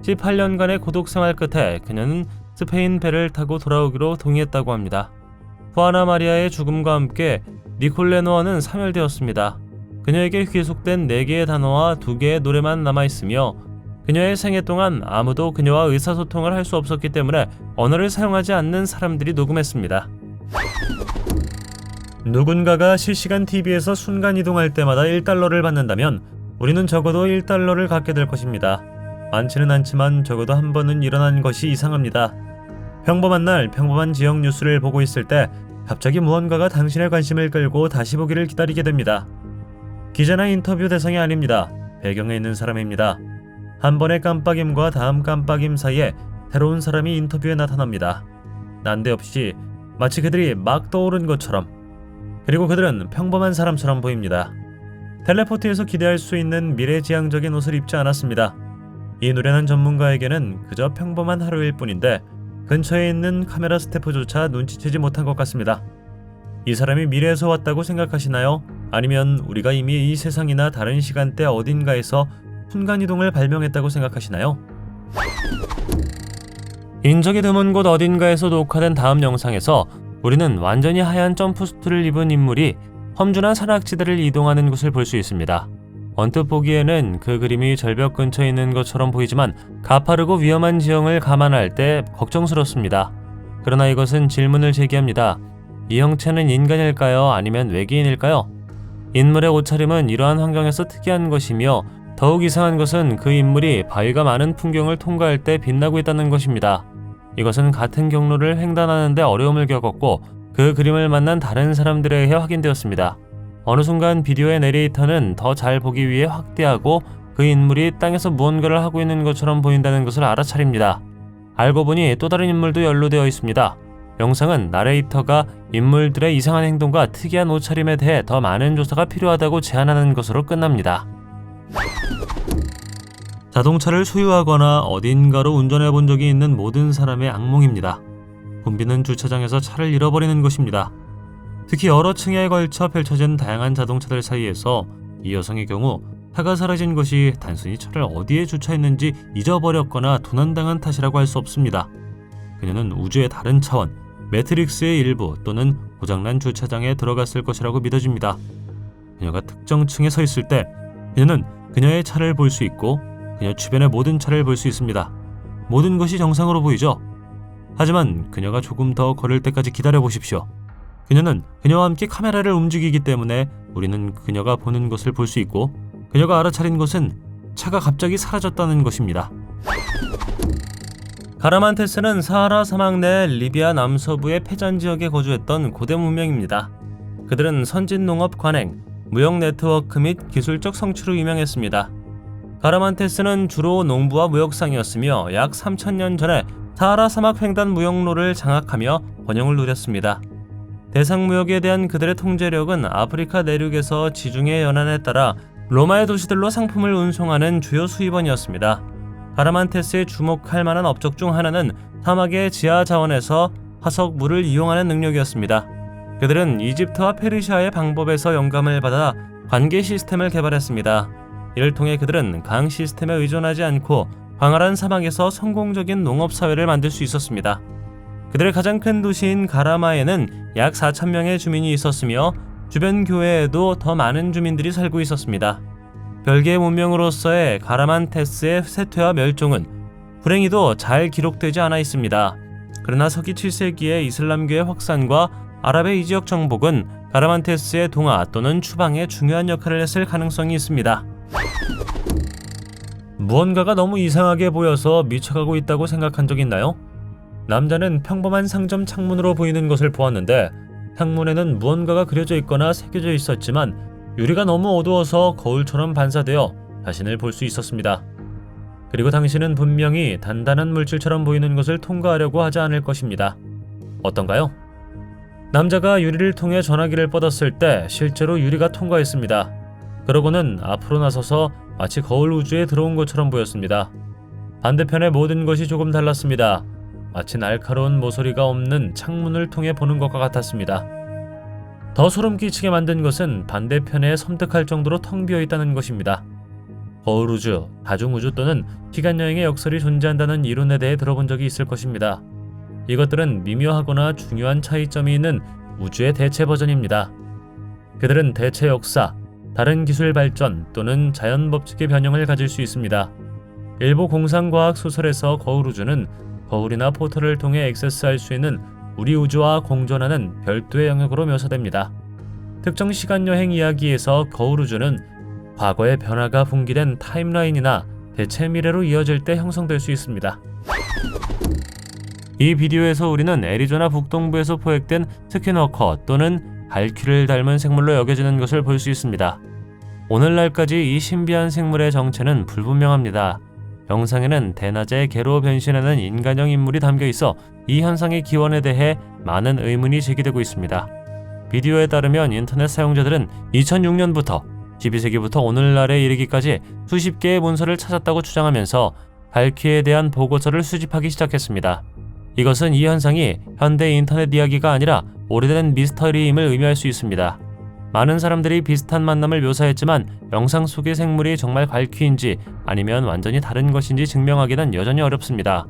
18년간의 고독 생활 끝에 그녀는 스페인 배를 타고 돌아오기로 동의했다고 합니다. 후아나 마리아의 죽음과 함께 니콜레노어는 사멸되었습니다. 그녀에게 귀속된 4개의 단어와 2개의 노래만 남아있으며 그녀의 생애 동안 아무도 그녀와 의사소통을 할 수 없었기 때문에 언어를 사용하지 않는 사람들이 녹음했습니다. 누군가가 실시간 TV에서 순간이동할 때마다 1달러를 받는다면 우리는 적어도 1달러를 갖게 될 것입니다. 많지는 않지만 적어도 한 번은 일어난 것이 이상합니다. 평범한 날 평범한 지역 뉴스를 보고 있을 때 갑자기 무언가가 당신의 관심을 끌고 다시 보기를 기다리게 됩니다. 기자나 인터뷰 대상이 아닙니다. 배경에 있는 사람입니다. 한 번의 깜빡임과 다음 깜빡임 사이에 새로운 사람이 인터뷰에 나타납니다. 난데없이 마치 그들이 막 떠오른 것처럼. 그리고 그들은 평범한 사람처럼 보입니다. 텔레포트에서 기대할 수 있는 미래지향적인 옷을 입지 않았습니다. 이 노련한 전문가에게는 그저 평범한 하루일 뿐인데 근처에 있는 카메라 스태프조차 눈치채지 못한 것 같습니다. 이 사람이 미래에서 왔다고 생각하시나요? 아니면 우리가 이미 이 세상이나 다른 시간대 어딘가에서 순간이동을 발명했다고 생각하시나요? 인적이 드문 곳 어딘가에서 녹화된 다음 영상에서 우리는 완전히 하얀 점프수트를 입은 인물이 험준한 산악지대를 이동하는 것을 볼 수 있습니다. 언뜻 보기에는 그 그림이 절벽 근처에 있는 것처럼 보이지만 가파르고 위험한 지형을 감안할 때 걱정스럽습니다. 그러나 이것은 질문을 제기합니다. 이 형체는 인간일까요? 아니면 외계인일까요? 인물의 옷차림은 이러한 환경에서 특이한 것이며 더욱 이상한 것은 그 인물이 바위가 많은 풍경을 통과할 때 빛나고 있다는 것입니다. 이것은 같은 경로를 횡단하는데 어려움을 겪었고 그 그림을 만난 다른 사람들에 의해 확인되었습니다. 어느 순간 비디오의 내레이터는 더 잘 보기 위해 확대하고 그 인물이 땅에서 무언가를 하고 있는 것처럼 보인다는 것을 알아차립니다. 알고 보니 또 다른 인물도 연루되어 있습니다. 영상은 나레이터가 인물들의 이상한 행동과 특이한 옷차림에 대해 더 많은 조사가 필요하다고 제안하는 것으로 끝납니다. 자동차를 소유하거나 어딘가로 운전해 본 적이 있는 모든 사람의 악몽입니다. 붐비는 주차장에서 차를 잃어버리는 것입니다. 특히 여러 층에 걸쳐 펼쳐진 다양한 자동차들 사이에서 이 여성의 경우 차가 사라진 것이 단순히 차를 어디에 주차했는지 잊어버렸거나 도난당한 탓이라고 할 수 없습니다. 그녀는 우주의 다른 차원, 매트릭스의 일부 또는 고장난 주차장에 들어갔을 것이라고 믿어집니다. 그녀가 특정 층에 서 있을 때 그녀는 그녀의 차를 볼 수 있고 그녀 주변의 모든 차를 볼 수 있습니다. 모든 것이 정상으로 보이죠? 하지만 그녀가 조금 더 걸을 때까지 기다려 보십시오. 그녀는 그녀와 함께 카메라를 움직이기 때문에 우리는 그녀가 보는 것을 볼 수 있고 그녀가 알아차린 것은 차가 갑자기 사라졌다는 것입니다. 가라만테스는 사하라 사막 내 리비아 남서부의 패잔 지역에 거주했던 고대 문명입니다. 그들은 선진 농업 관행, 무역 네트워크 및 기술적 성취로 유명했습니다. 가라만테스는 주로 농부와 무역상이었으며 약 3000년 전에 사하라 사막 횡단 무역로를 장악하며 번영을 누렸습니다. 대상 무역에 대한 그들의 통제력은 아프리카 내륙에서 지중해 연안에 따라 로마의 도시들로 상품을 운송하는 주요 수입원이었습니다. 가라만테스의 주목할 만한 업적 중 하나는 사막의 지하 자원에서 화석 물을 이용하는 능력이었습니다. 그들은 이집트와 페르시아의 방법에서 영감을 받아 관계 시스템을 개발했습니다. 이를 통해 그들은 강 시스템에 의존하지 않고 광활한 사막에서 성공적인 농업사회를 만들 수 있었습니다. 그들의 가장 큰 도시인 가라마에는 약 4,000명의 주민이 있었으며 주변 교외에도 더 많은 주민들이 살고 있었습니다. 별개의 문명으로서의 가라만테스의 쇠퇴와 멸종은 불행히도 잘 기록되지 않아 있습니다. 그러나 서기 7세기의 이슬람교의 확산과 아랍의 이 지역 정복은 가라만테스의 동화 또는 추방에 중요한 역할을 했을 가능성이 있습니다. 무언가가 너무 이상하게 보여서 미쳐가고 있다고 생각한 적 있나요? 남자는 평범한 상점 창문으로 보이는 것을 보았는데 창문에는 무언가가 그려져 있거나 새겨져 있었지만 유리가 너무 어두워서 거울처럼 반사되어 자신을 볼 수 있었습니다. 그리고 당신은 분명히 단단한 물질처럼 보이는 것을 통과하려고 하지 않을 것입니다. 어떤가요? 남자가 유리를 통해 전화기를 뻗었을 때 실제로 유리가 통과했습니다. 그러고는 앞으로 나서서 마치 거울 우주에 들어온 것처럼 보였습니다. 반대편의 모든 것이 조금 달랐습니다. 마치 날카로운 모서리가 없는 창문을 통해 보는 것과 같았습니다. 더 소름 끼치게 만든 것은 반대편에 섬뜩할 정도로 텅 비어 있다는 것입니다. 거울 우주, 다중 우주 또는 시간여행의 역설이 존재한다는 이론에 대해 들어본 적이 있을 것입니다. 이것들은 미묘하거나 중요한 차이점이 있는 우주의 대체 버전입니다. 그들은 대체 역사, 다른 기술 발전 또는 자연 법칙의 변형을 가질 수 있습니다. 일부 공상과학 소설에서 거울 우주는 거울이나 포털을 통해 액세스할 수 있는 우리 우주와 공존하는 별도의 영역으로 묘사됩니다. 특정 시간여행 이야기에서 거울 우주는 과거의 변화가 분기된 타임라인이나 대체 미래로 이어질 때 형성될 수 있습니다. 이 비디오에서 우리는 애리조나 북동부에서 포획된 스킨워커 또는 발퀴를 닮은 생물로 여겨지는 것을 볼 수 있습니다. 오늘날까지 이 신비한 생물의 정체는 불분명합니다. 영상에는 대낮에 개로 변신하는 인간형 인물이 담겨 있어 이 현상의 기원에 대해 많은 의문이 제기되고 있습니다. 비디오에 따르면 인터넷 사용자들은 2006년부터 12세기부터 오늘날에 이르기까지 수십 개의 문서를 찾았다고 주장하면서 발퀴에 대한 보고서를 수집하기 시작했습니다. 이것은 이 현상이 현대 인터넷 이야기가 아니라 오래된 미스터리임을 의미할 수 있습니다. 많은 사람들이 비슷한 만남을 묘사했지만 영상 속의 생물이 정말 발퀴인지 아니면 완전히 다른 것인지 증명하기는 여전히 어렵습니다.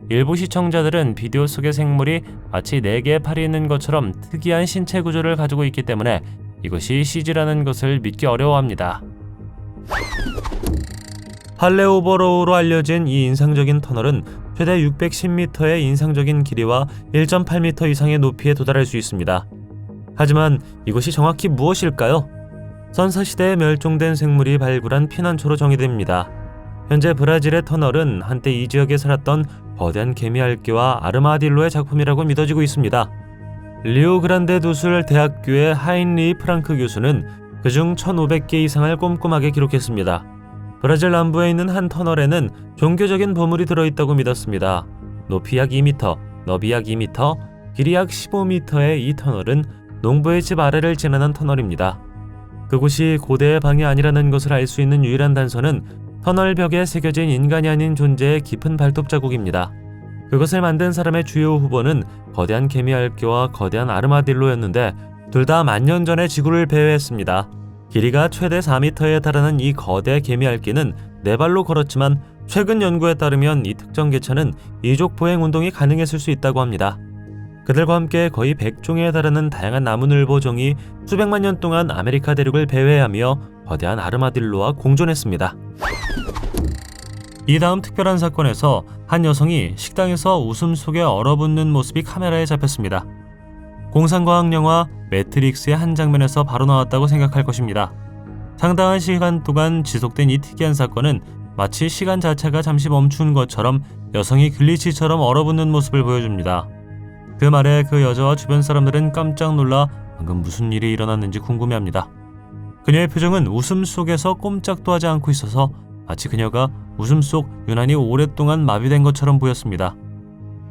일부 시청자들은 비디오 속의 생물이 마치 4개의 팔이 있는 것처럼 특이한 신체 구조를 가지고 있기 때문에 이것이 CG라는 것을 믿기 어려워합니다. 할레오버로우로 알려진 이 인상적인 터널은 최대 610m의 인상적인 길이와 1.8m 이상의 높이에 도달할 수 있습니다. 하지만 이것이 정확히 무엇일까요? 선사시대에 멸종된 생물이 발굴한 피난처로 정의됩니다. 현재 브라질의 터널은 한때 이 지역에 살았던 거대한 개미알개와 아르마딜로의 작품이라고 믿어지고 있습니다. 리오그란데 두술 대학교의 하인리 프랑크 교수는 그중 1500개 이상을 꼼꼼하게 기록했습니다. 브라질 남부에 있는 한 터널에는 종교적인 보물이 들어있다고 믿었습니다. 높이 약 2m, 너비 약 2m, 길이 약 15m의 이 터널은 농부의 집 아래를 지나는 터널입니다. 그곳이 고대의 방이 아니라는 것을 알 수 있는 유일한 단서는 터널 벽에 새겨진 인간이 아닌 존재의 깊은 발톱 자국입니다. 그것을 만든 사람의 주요 후보는 거대한 개미알개와 거대한 아르마딜로였는데 둘 다 만년 전에 지구를 배회했습니다. 길이가 최대 4m에 달하는 이 거대 개미알개는 4발로 걸었지만 최근 연구에 따르면 이 특정 개체는 이족 보행 운동이 가능했을 수 있다고 합니다. 그들과 함께 거의 100종에 달하는 다양한 나무늘보 종이 수백만 년 동안 아메리카 대륙을 배회하며 거대한 아르마딜로와 공존했습니다. 이 다음 특별한 사건에서 한 여성이 식당에서 웃음 속에 얼어붙는 모습이 카메라에 잡혔습니다. 공상과학 영화 매트릭스의 한 장면에서 바로 나왔다고 생각할 것입니다. 상당한 시간 동안 지속된 이 특이한 사건은 마치 시간 자체가 잠시 멈춘 것처럼 여성이 글리치처럼 얼어붙는 모습을 보여줍니다. 그 말에 그 여자와 주변 사람들은 깜짝 놀라 방금 무슨 일이 일어났는지 궁금해합니다. 그녀의 표정은 웃음 속에서 꼼짝도 하지 않고 있어서 마치 그녀가 웃음 속 유난히 오랫동안 마비된 것처럼 보였습니다.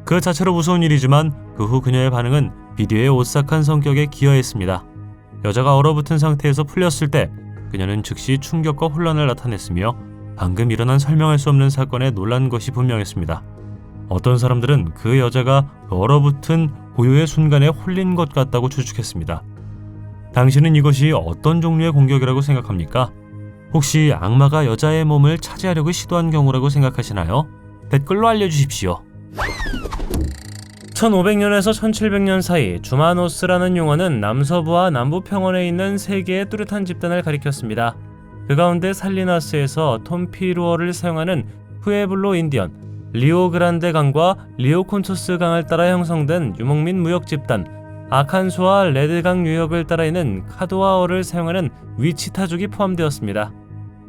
그 자체로 무서운 일이지만 그 후 그녀의 반응은 비디오의 오싹한 성격에 기여했습니다. 여자가 얼어붙은 상태에서 풀렸을 때 그녀는 즉시 충격과 혼란을 나타냈으며 방금 일어난 설명할 수 없는 사건에 놀란 것이 분명했습니다. 어떤 사람들은 그 여자가 얼어붙은 고요의 순간에 홀린 것 같다고 추측했습니다. 당신은 이것이 어떤 종류의 공격이라고 생각합니까? 혹시 악마가 여자의 몸을 차지하려고 시도한 경우라고 생각하시나요? 댓글로 알려주십시오. 1500년에서 1700년 사이 주마노스라는 용어는 남서부와 남부평원에 있는 3개의 뚜렷한 집단을 가리켰습니다. 그 가운데 살리나스에서 톰피루어를 사용하는 푸에블로 인디언, 리오그란데 강과 리오콘초스 강을 따라 형성된 유목민 무역 집단, 아칸소와 레드강 유역을 따라 있는 카도아어를 사용하는 위치타족이 포함되었습니다.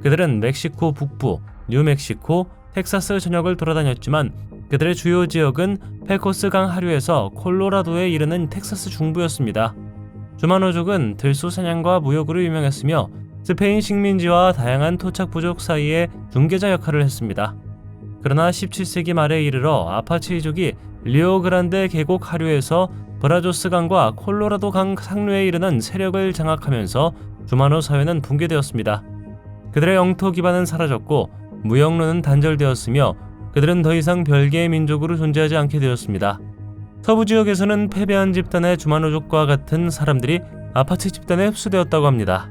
그들은 멕시코 북부, 뉴멕시코, 텍사스 전역을 돌아다녔지만 그들의 주요 지역은 펠코스 강 하류에서 콜로라도에 이르는 텍사스 중부였습니다. 주마노족은 들소 사냥과 무역으로 유명했으며 스페인 식민지와 다양한 토착 부족 사이의 중개자 역할을 했습니다. 그러나 17세기 말에 이르러 아파치족이 리오그란데 계곡 하류에서 브라조스 강과 콜로라도 강 상류에 이르는 세력을 장악하면서 주마노 사회는 붕괴되었습니다. 그들의 영토 기반은 사라졌고 무역로는 단절되었으며 그들은 더 이상 별개의 민족으로 존재하지 않게 되었습니다. 서부 지역에서는 패배한 집단의 주마노족과 같은 사람들이 아파치 집단에 흡수되었다고 합니다.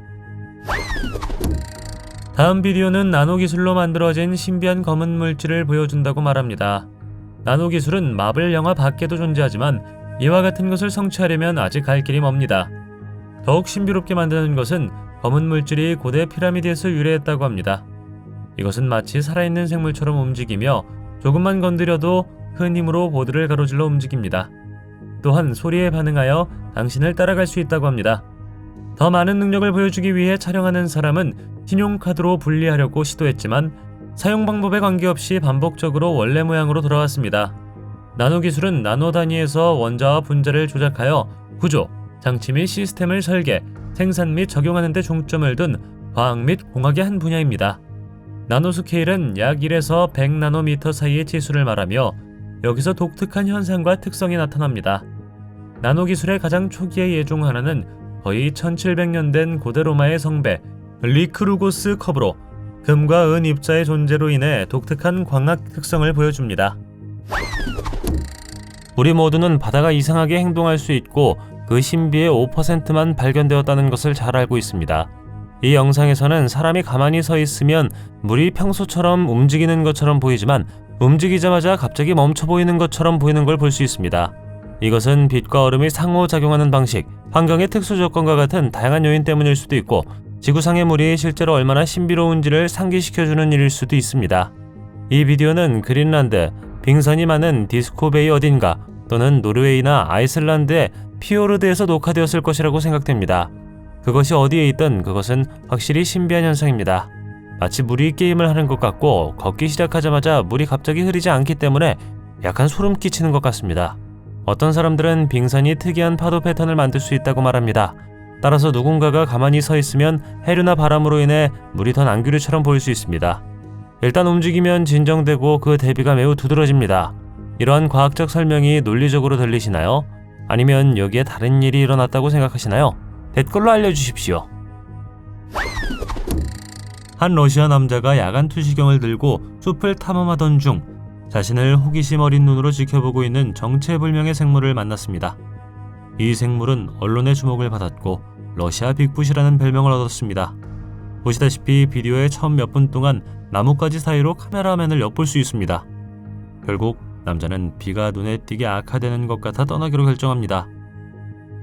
다음 비디오는 나노 기술로 만들어진 신비한 검은 물질을 보여준다고 말합니다. 나노 기술은 마블 영화 밖에도 존재하지만 이와 같은 것을 성취하려면 아직 갈 길이 멉니다. 더욱 신비롭게 만드는 것은 검은 물질이 고대 피라미드에서 유래했다고 합니다. 이것은 마치 살아있는 생물처럼 움직이며 조금만 건드려도 큰 힘으로 보드를 가로질러 움직입니다. 또한 소리에 반응하여 당신을 따라갈 수 있다고 합니다. 더 많은 능력을 보여주기 위해 촬영하는 사람은 신용카드로 분리하려고 시도했지만 사용 방법에 관계없이 반복적으로 원래 모양으로 돌아왔습니다. 나노 기술은 나노 단위에서 원자와 분자를 조작하여 구조, 장치 및 시스템을 설계, 생산 및 적용하는 데 중점을 둔 과학 및 공학의 한 분야입니다. 나노 스케일은 약 1에서 100나노미터 사이의 지수를 말하며 여기서 독특한 현상과 특성이 나타납니다. 나노 기술의 가장 초기의 예 중 하나는 거의 1700년 된 고대 로마의 성배 리크루고스 컵으로 금과 은 입자의 존재로 인해 독특한 광학 특성을 보여줍니다. 우리 모두는 바다가 이상하게 행동할 수 있고 그 신비의 5%만 발견되었다는 것을 잘 알고 있습니다. 이 영상에서는 사람이 가만히 서 있으면 물이 평소처럼 움직이는 것처럼 보이지만 움직이자마자 갑자기 멈춰 보이는 것처럼 보이는 걸 볼 수 있습니다. 이것은 빛과 얼음이 상호작용하는 방식, 환경의 특수 조건과 같은 다양한 요인 때문일 수도 있고 지구상의 물이 실제로 얼마나 신비로운지를 상기시켜주는 일일 수도 있습니다. 이 비디오는 그린란드, 빙산이 많은 디스코베이 어딘가 또는 노르웨이나 아이슬란드의 피오르드에서 녹화되었을 것이라고 생각됩니다. 그것이 어디에 있든 그것은 확실히 신비한 현상입니다. 마치 물이 게임을 하는 것 같고 걷기 시작하자마자 물이 갑자기 흐르지 않기 때문에 약간 소름 끼치는 것 같습니다. 어떤 사람들은 빙산이 특이한 파도 패턴을 만들 수 있다고 말합니다. 따라서 누군가가 가만히 서 있으면 해류나 바람으로 인해 물이 더 난규류처럼 보일 수 있습니다. 일단 움직이면 진정되고 그 대비가 매우 두드러집니다. 이러한 과학적 설명이 논리적으로 들리시나요? 아니면 여기에 다른 일이 일어났다고 생각하시나요? 댓글로 알려주십시오. 한 러시아 남자가 야간 투시경을 들고 숲을 탐험하던 중 자신을 호기심 어린 눈으로 지켜보고 있는 정체불명의 생물을 만났습니다. 이 생물은 언론의 주목을 받았고 러시아 빅풋이라는 별명을 얻었습니다. 보시다시피 비디오의 처음 몇 분 동안 나뭇가지 사이로 카메라맨을 엿볼 수 있습니다. 결국 남자는 비가 눈에 띄게 악화되는 것 같아 떠나기로 결정합니다.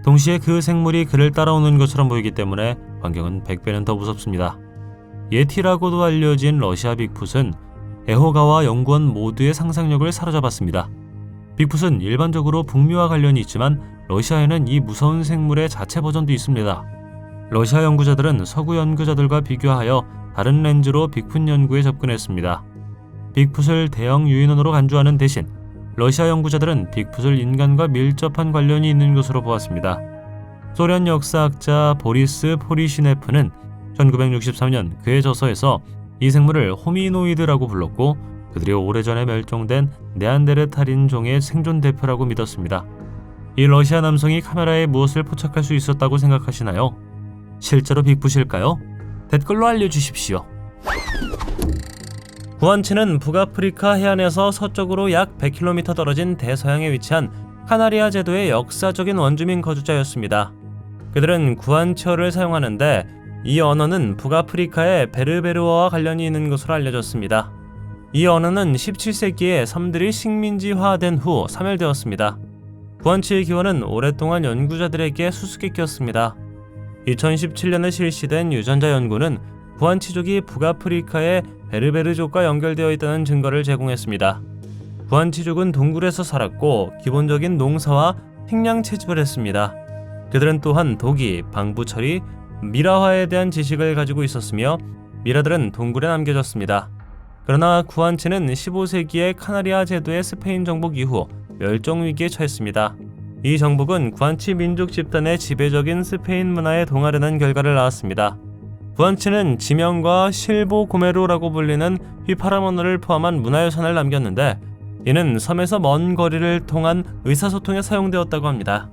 동시에 그 생물이 그를 따라오는 것처럼 보이기 때문에 광경은 100배는 더 무섭습니다. 예티라고도 알려진 러시아 빅풋은 애호가와 연구원 모두의 상상력을 사로잡았습니다. 빅풋은 일반적으로 북미와 관련이 있지만 러시아에는 이 무서운 생물의 자체 버전도 있습니다. 러시아 연구자들은 서구 연구자들과 비교하여 다른 렌즈로 빅풋 연구에 접근했습니다. 빅풋을 대형 유인원으로 간주하는 대신 러시아 연구자들은 빅풋을 인간과 밀접한 관련이 있는 것으로 보았습니다. 소련 역사학자 보리스 포리시네프는 1963년 그의 저서에서 이 생물을 호미노이드라고 불렀고 그들이 오래전에 멸종된 네안데르탈인 종의 생존 대표라고 믿었습니다. 이 러시아 남성이 카메라에 무엇을 포착할 수 있었다고 생각하시나요? 실제로 빅풋일까요? 댓글로 알려주십시오. 구안치는 북아프리카 해안에서 서쪽으로 약 100km 떨어진 대서양에 위치한 카나리아 제도의 역사적인 원주민 거주자였습니다. 그들은 구안치어를 사용하는데 이 언어는 북아프리카의 베르베르어와 관련이 있는 것으로 알려졌습니다. 이 언어는 17세기에 섬들이 식민지화된 후 사멸되었습니다. 구안치의 기원은 오랫동안 연구자들에게 수수께끼였습니다. 2017년에 실시된 유전자 연구는 구안치족이 북아프리카의 베르베르족과 연결되어 있다는 증거를 제공했습니다. 구안치족은 동굴에서 살았고 기본적인 농사와 식량 채집을 했습니다. 그들은 또한 도기, 방부 처리, 미라화에 대한 지식을 가지고 있었으며 미라들은 동굴에 남겨졌습니다. 그러나 구안치는 15세기의 카나리아 제도의 스페인 정복 이후 멸종 위기에 처했습니다. 이 정복은 구안치 민족 집단의 지배적인 스페인 문화에 동화되는 결과를 낳았습니다. 구안치는 지명과 실보 고메로라고 불리는 휘파람 언어를 포함한 문화유산을 남겼는데 이는 섬에서 먼 거리를 통한 의사소통에 사용되었다고 합니다.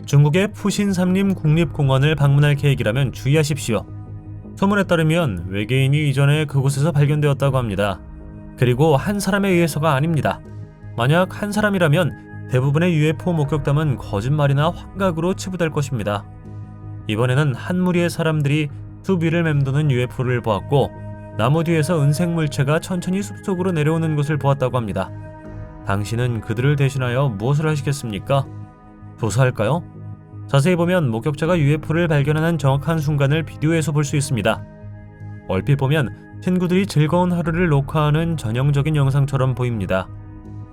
중국의 푸신삼림 국립공원을 방문할 계획이라면 주의하십시오. 소문에 따르면 외계인이 이전에 그곳에서 발견되었다고 합니다. 그리고 한 사람에 의해서가 아닙니다. 만약 한 사람이라면 대부분의 UFO 목격담은 거짓말이나 환각으로 치부될 것입니다. 이번에는 한 무리의 사람들이 숲 위를 맴도는 UFO를 보았고 나무 뒤에서 은색 물체가 천천히 숲속으로 내려오는 것을 보았다고 합니다. 당신은 그들을 대신하여 무엇을 하시겠습니까? 조사할까요? 자세히 보면 목격자가 UFO를 발견하는 정확한 순간을 비디오에서 볼 수 있습니다. 얼핏 보면 친구들이 즐거운 하루를 녹화하는 전형적인 영상처럼 보입니다.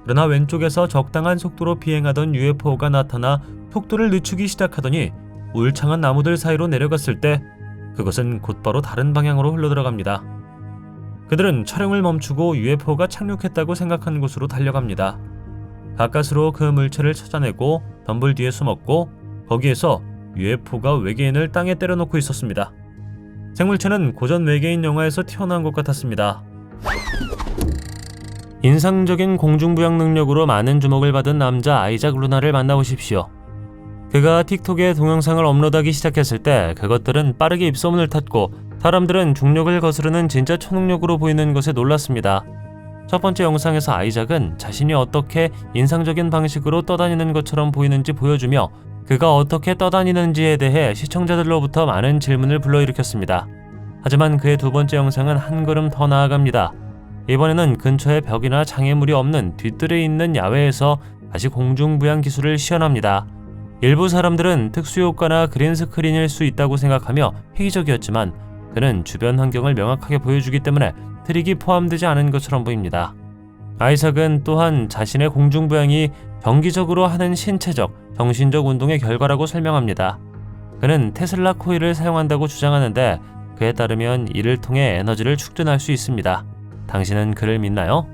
그러나 왼쪽에서 적당한 속도로 비행하던 UFO가 나타나 속도를 늦추기 시작하더니 울창한 나무들 사이로 내려갔을 때 그것은 곧바로 다른 방향으로 흘러들어갑니다. 그들은 촬영을 멈추고 UFO가 착륙했다고 생각한 곳으로 달려갑니다. 가까스로 그 물체를 찾아내고 덤불 뒤에 숨었고 거기에서 UFO가 외계인을 땅에 때려놓고 있었습니다. 생물체는 고전 외계인 영화에서 튀어나온 것 같았습니다. 인상적인 공중부양 능력으로 많은 주목을 받은 남자 아이작 루나를 만나보십시오. 그가 틱톡에 동영상을 업로드하기 시작했을 때 그것들은 빠르게 입소문을 탔고 사람들은 중력을 거스르는 진짜 초능력으로 보이는 것에 놀랐습니다. 첫 번째 영상에서 아이작은 자신이 어떻게 인상적인 방식으로 떠다니는 것처럼 보이는지 보여주며 그가 어떻게 떠다니는지에 대해 시청자들로부터 많은 질문을 불러일으켰습니다. 하지만 그의 두 번째 영상은 한 걸음 더 나아갑니다. 이번에는 근처에 벽이나 장애물이 없는 뒤뜰에 있는 야외에서 다시 공중부양 기술을 시연합니다. 일부 사람들은 특수효과나 그린스크린일 수 있다고 생각하며 회의적이었지만 그는 주변 환경을 명확하게 보여주기 때문에 트릭이 포함되지 않은 것처럼 보입니다. 아이삭은 또한 자신의 공중부양이 정기적으로 하는 신체적, 정신적 운동의 결과라고 설명합니다. 그는 테슬라 코일을 사용한다고 주장하는데 그에 따르면 이를 통해 에너지를 축전할 수 있습니다. 당신은 그를 믿나요?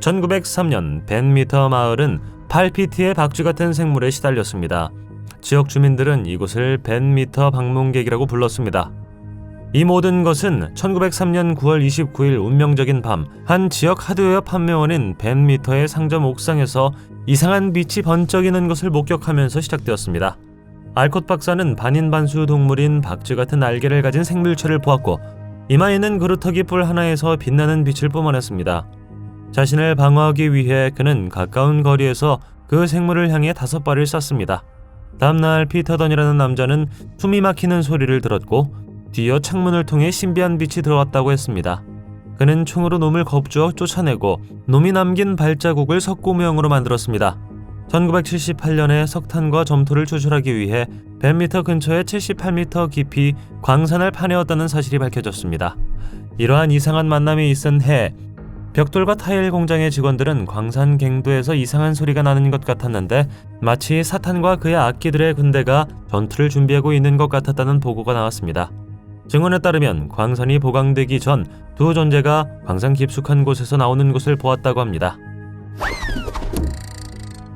1903년 벤미터 마을은 8피트의 박쥐 같은 생물에 시달렸습니다. 지역 주민들은 이곳을 벤미터 방문객이라고 불렀습니다. 이 모든 것은 1903년 9월 29일 운명적인 밤 한 지역 하드웨어 판매원인 벤미터의 상점 옥상에서 이상한 빛이 번쩍이는 것을 목격하면서 시작되었습니다. 알콧 박사는 반인반수 동물인 박쥐 같은 날개를 가진 생물체를 보았고 이마에는 그루터기 뿔 하나에서 빛나는 빛을 뿜어냈습니다. 자신을 방어하기 위해 그는 가까운 거리에서 그 생물을 향해 5발을 쐈습니다. 다음날 피터던이라는 남자는 숨이 막히는 소리를 들었고 뒤어 창문을 통해 신비한 빛이 들어왔다고 했습니다. 그는 총으로 놈을 겁주어 쫓아내고 놈이 남긴 발자국을 석고 모형으로 만들었습니다. 1978년에 석탄과 점토를 추출하기 위해 벤미터 근처에 78m 깊이 광산을 파내었다는 사실이 밝혀졌습니다. 이러한 이상한 만남이 있은 해 벽돌과 타일 공장의 직원들은 광산 갱도에서 이상한 소리가 나는 것 같았는데 마치 사탄과 그의 악기들의 군대가 전투를 준비하고 있는 것 같았다는 보고가 나왔습니다. 증언에 따르면 광산이 보강되기 전 두 존재가 광산 깊숙한 곳에서 나오는 것을 보았다고 합니다.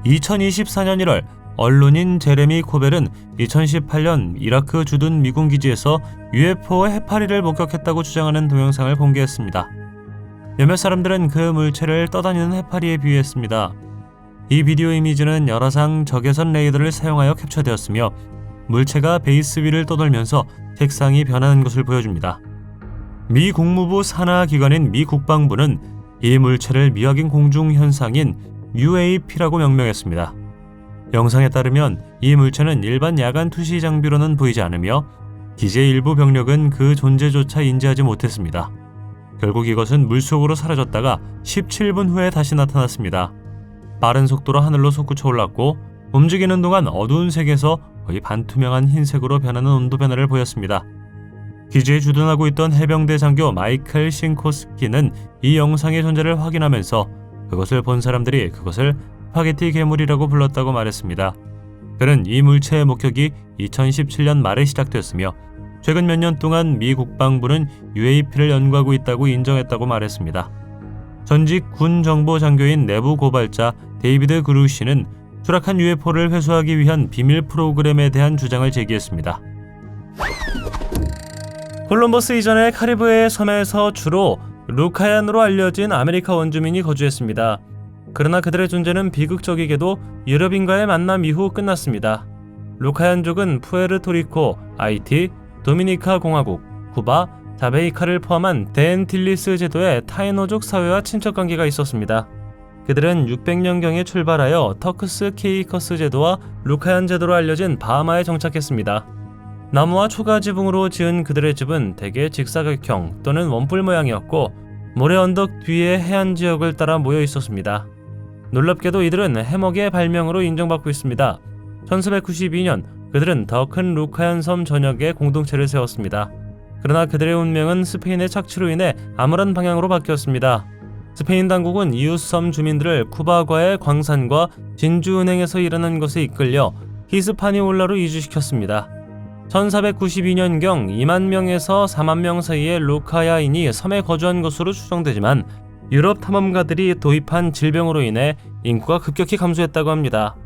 2024년 1월 언론인 제레미 코벨은 2018년 이라크 주둔 미군 기지에서 UFO 해파리를 목격했다고 주장하는 동영상을 공개했습니다. 몇몇 사람들은 그 물체를 떠다니는 해파리에 비유했습니다. 이 비디오 이미지는 열화상 적외선 레이더를 사용하여 캡처되었으며 물체가 베이스 위를 떠돌면서 색상이 변하는 것을 보여줍니다. 미 국무부 산하 기관인 미 국방부는 이 물체를 미확인 공중 현상인 UAP라고 명명했습니다. 영상에 따르면 이 물체는 일반 야간 투시 장비로는 보이지 않으며 기지의 일부 병력은 그 존재조차 인지하지 못했습니다. 결국 이것은 물속으로 사라졌다가 17분 후에 다시 나타났습니다. 빠른 속도로 하늘로 솟구쳐 올랐고 움직이는 동안 어두운 색에서 거의 반투명한 흰색으로 변하는 온도 변화를 보였습니다. 기지에 주둔하고 있던 해병대 장교 마이클 싱코스키는 이 영상의 존재를 확인하면서 그것을 본 사람들이 그것을 스파게티 괴물이라고 불렀다고 말했습니다. 그는 이 물체의 목격이 2017년 말에 시작되었으며 최근 몇 년 동안 미 국방부는 UAP를 연구하고 있다고 인정했다고 말했습니다. 전직 군 정보 장교인 내부 고발자 데이비드 그루시는 추락한 UFO를 회수하기 위한 비밀 프로그램에 대한 주장을 제기했습니다. 콜럼버스 이전의 카리브해 섬에서 주로 루카얀으로 알려진 아메리카 원주민이 거주했습니다. 그러나 그들의 존재는 비극적이게도 유럽인과의 만남 이후 끝났습니다. 루카얀족은 푸에르토리코, 아이티, 도미니카 공화국, 쿠바, 자메이카를 포함한 대엔틸리스 제도의 타이노족 사회와 친척 관계가 있었습니다. 그들은 600년경에 출발하여 터크스 케이커스 제도와 루카얀 제도로 알려진 바하마에 정착했습니다. 나무와 초가 지붕으로 지은 그들의 집은 대개 직사각형 또는 원뿔 모양이었고 모래 언덕 뒤의 해안 지역을 따라 모여 있었습니다. 놀랍게도 이들은 해먹의 발명으로 인정받고 있습니다. 1492년 그들은 더 큰 루카얀 섬 전역에 공동체를 세웠습니다. 그러나 그들의 운명은 스페인의 착취로 인해 아무런 방향으로 바뀌었습니다. 스페인 당국은 이웃 섬 주민들을 쿠바과의 광산과 진주은행에서 일하는 것에 이끌려 히스파니올라로 이주시켰습니다. 1492년경 2만 명에서 4만 명 사이의 루카야인이 섬에 거주한 것으로 추정되지만 유럽 탐험가들이 도입한 질병으로 인해 인구가 급격히 감소했다고 합니다.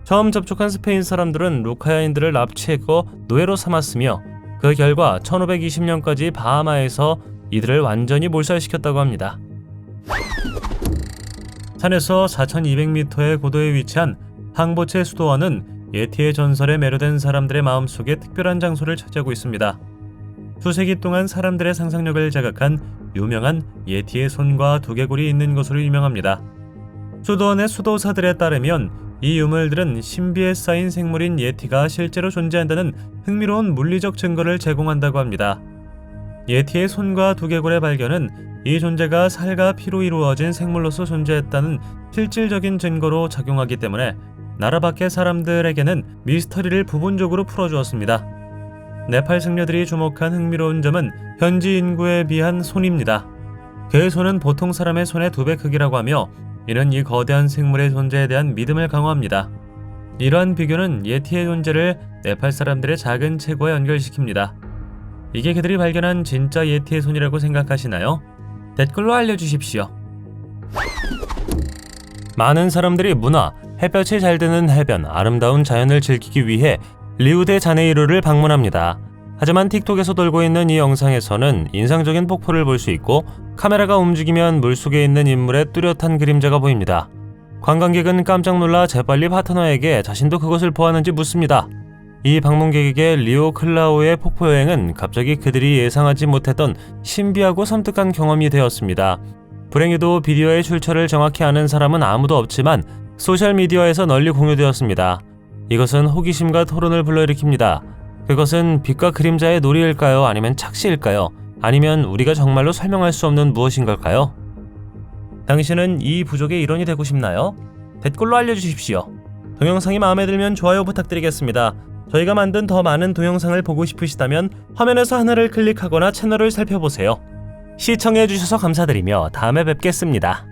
처음 접촉한 스페인 사람들은 루카야인들을 납치했고 노예로 삼았으며 그 결과 1520년까지 바하마에서 이들을 완전히 몰살시켰다고 합니다. 산에서 4200m의 고도에 위치한 항보체 수도원은 예티의 전설에 매료된 사람들의 마음속에 특별한 장소를 차지하고 있습니다. 수세기 동안 사람들의 상상력을 자극한 유명한 예티의 손과 두개골이 있는 것으로 유명합니다. 수도원의 수도사들에 따르면 이 유물들은 신비에 쌓인 생물인 예티가 실제로 존재한다는 흥미로운 물리적 증거를 제공한다고 합니다. 예티의 손과 두개골의 발견은 이 존재가 살과 피로 이루어진 생물로서 존재했다는 실질적인 증거로 작용하기 때문에 나라 밖의 사람들에게는 미스터리를 부분적으로 풀어주었습니다. 네팔 승려들이 주목한 흥미로운 점은 현지 인구에 비한 손입니다. 그의 손은 보통 사람의 손의 2배 크기라고 하며 이는 이 거대한 생물의 존재에 대한 믿음을 강화합니다. 이러한 비교는 예티의 존재를 네팔 사람들의 작은 체구와 연결시킵니다. 이게 그들이 발견한 진짜 예티의 손이라고 생각하시나요? 댓글로 알려주십시오. 많은 사람들이 문화, 햇볕이 잘 드는 해변, 아름다운 자연을 즐기기 위해 리우데자네이루를 방문합니다. 하지만 틱톡에서 돌고 있는 이 영상에서는 인상적인 폭포를 볼 수 있고 카메라가 움직이면 물속에 있는 인물의 뚜렷한 그림자가 보입니다. 관광객은 깜짝 놀라 재빨리 파트너에게 자신도 그것을 보았는지 묻습니다. 이 방문객에게 리오 클라오의 폭포 여행은 갑자기 그들이 예상하지 못했던 신비하고 섬뜩한 경험이 되었습니다. 불행히도 비디오의 출처를 정확히 아는 사람은 아무도 없지만 소셜미디어에서 널리 공유되었습니다. 이것은 호기심과 토론을 불러일으킵니다. 그것은 빛과 그림자의 놀이일까요? 아니면 착시일까요? 아니면 우리가 정말로 설명할 수 없는 무엇인 걸까요? 당신은 이 부족의 일원이 되고 싶나요? 댓글로 알려주십시오. 동영상이 마음에 들면 좋아요 부탁드리겠습니다. 저희가 만든 더 많은 동영상을 보고 싶으시다면 화면에서 하나를 클릭하거나 채널을 살펴보세요. 시청해주셔서 감사드리며 다음에 뵙겠습니다.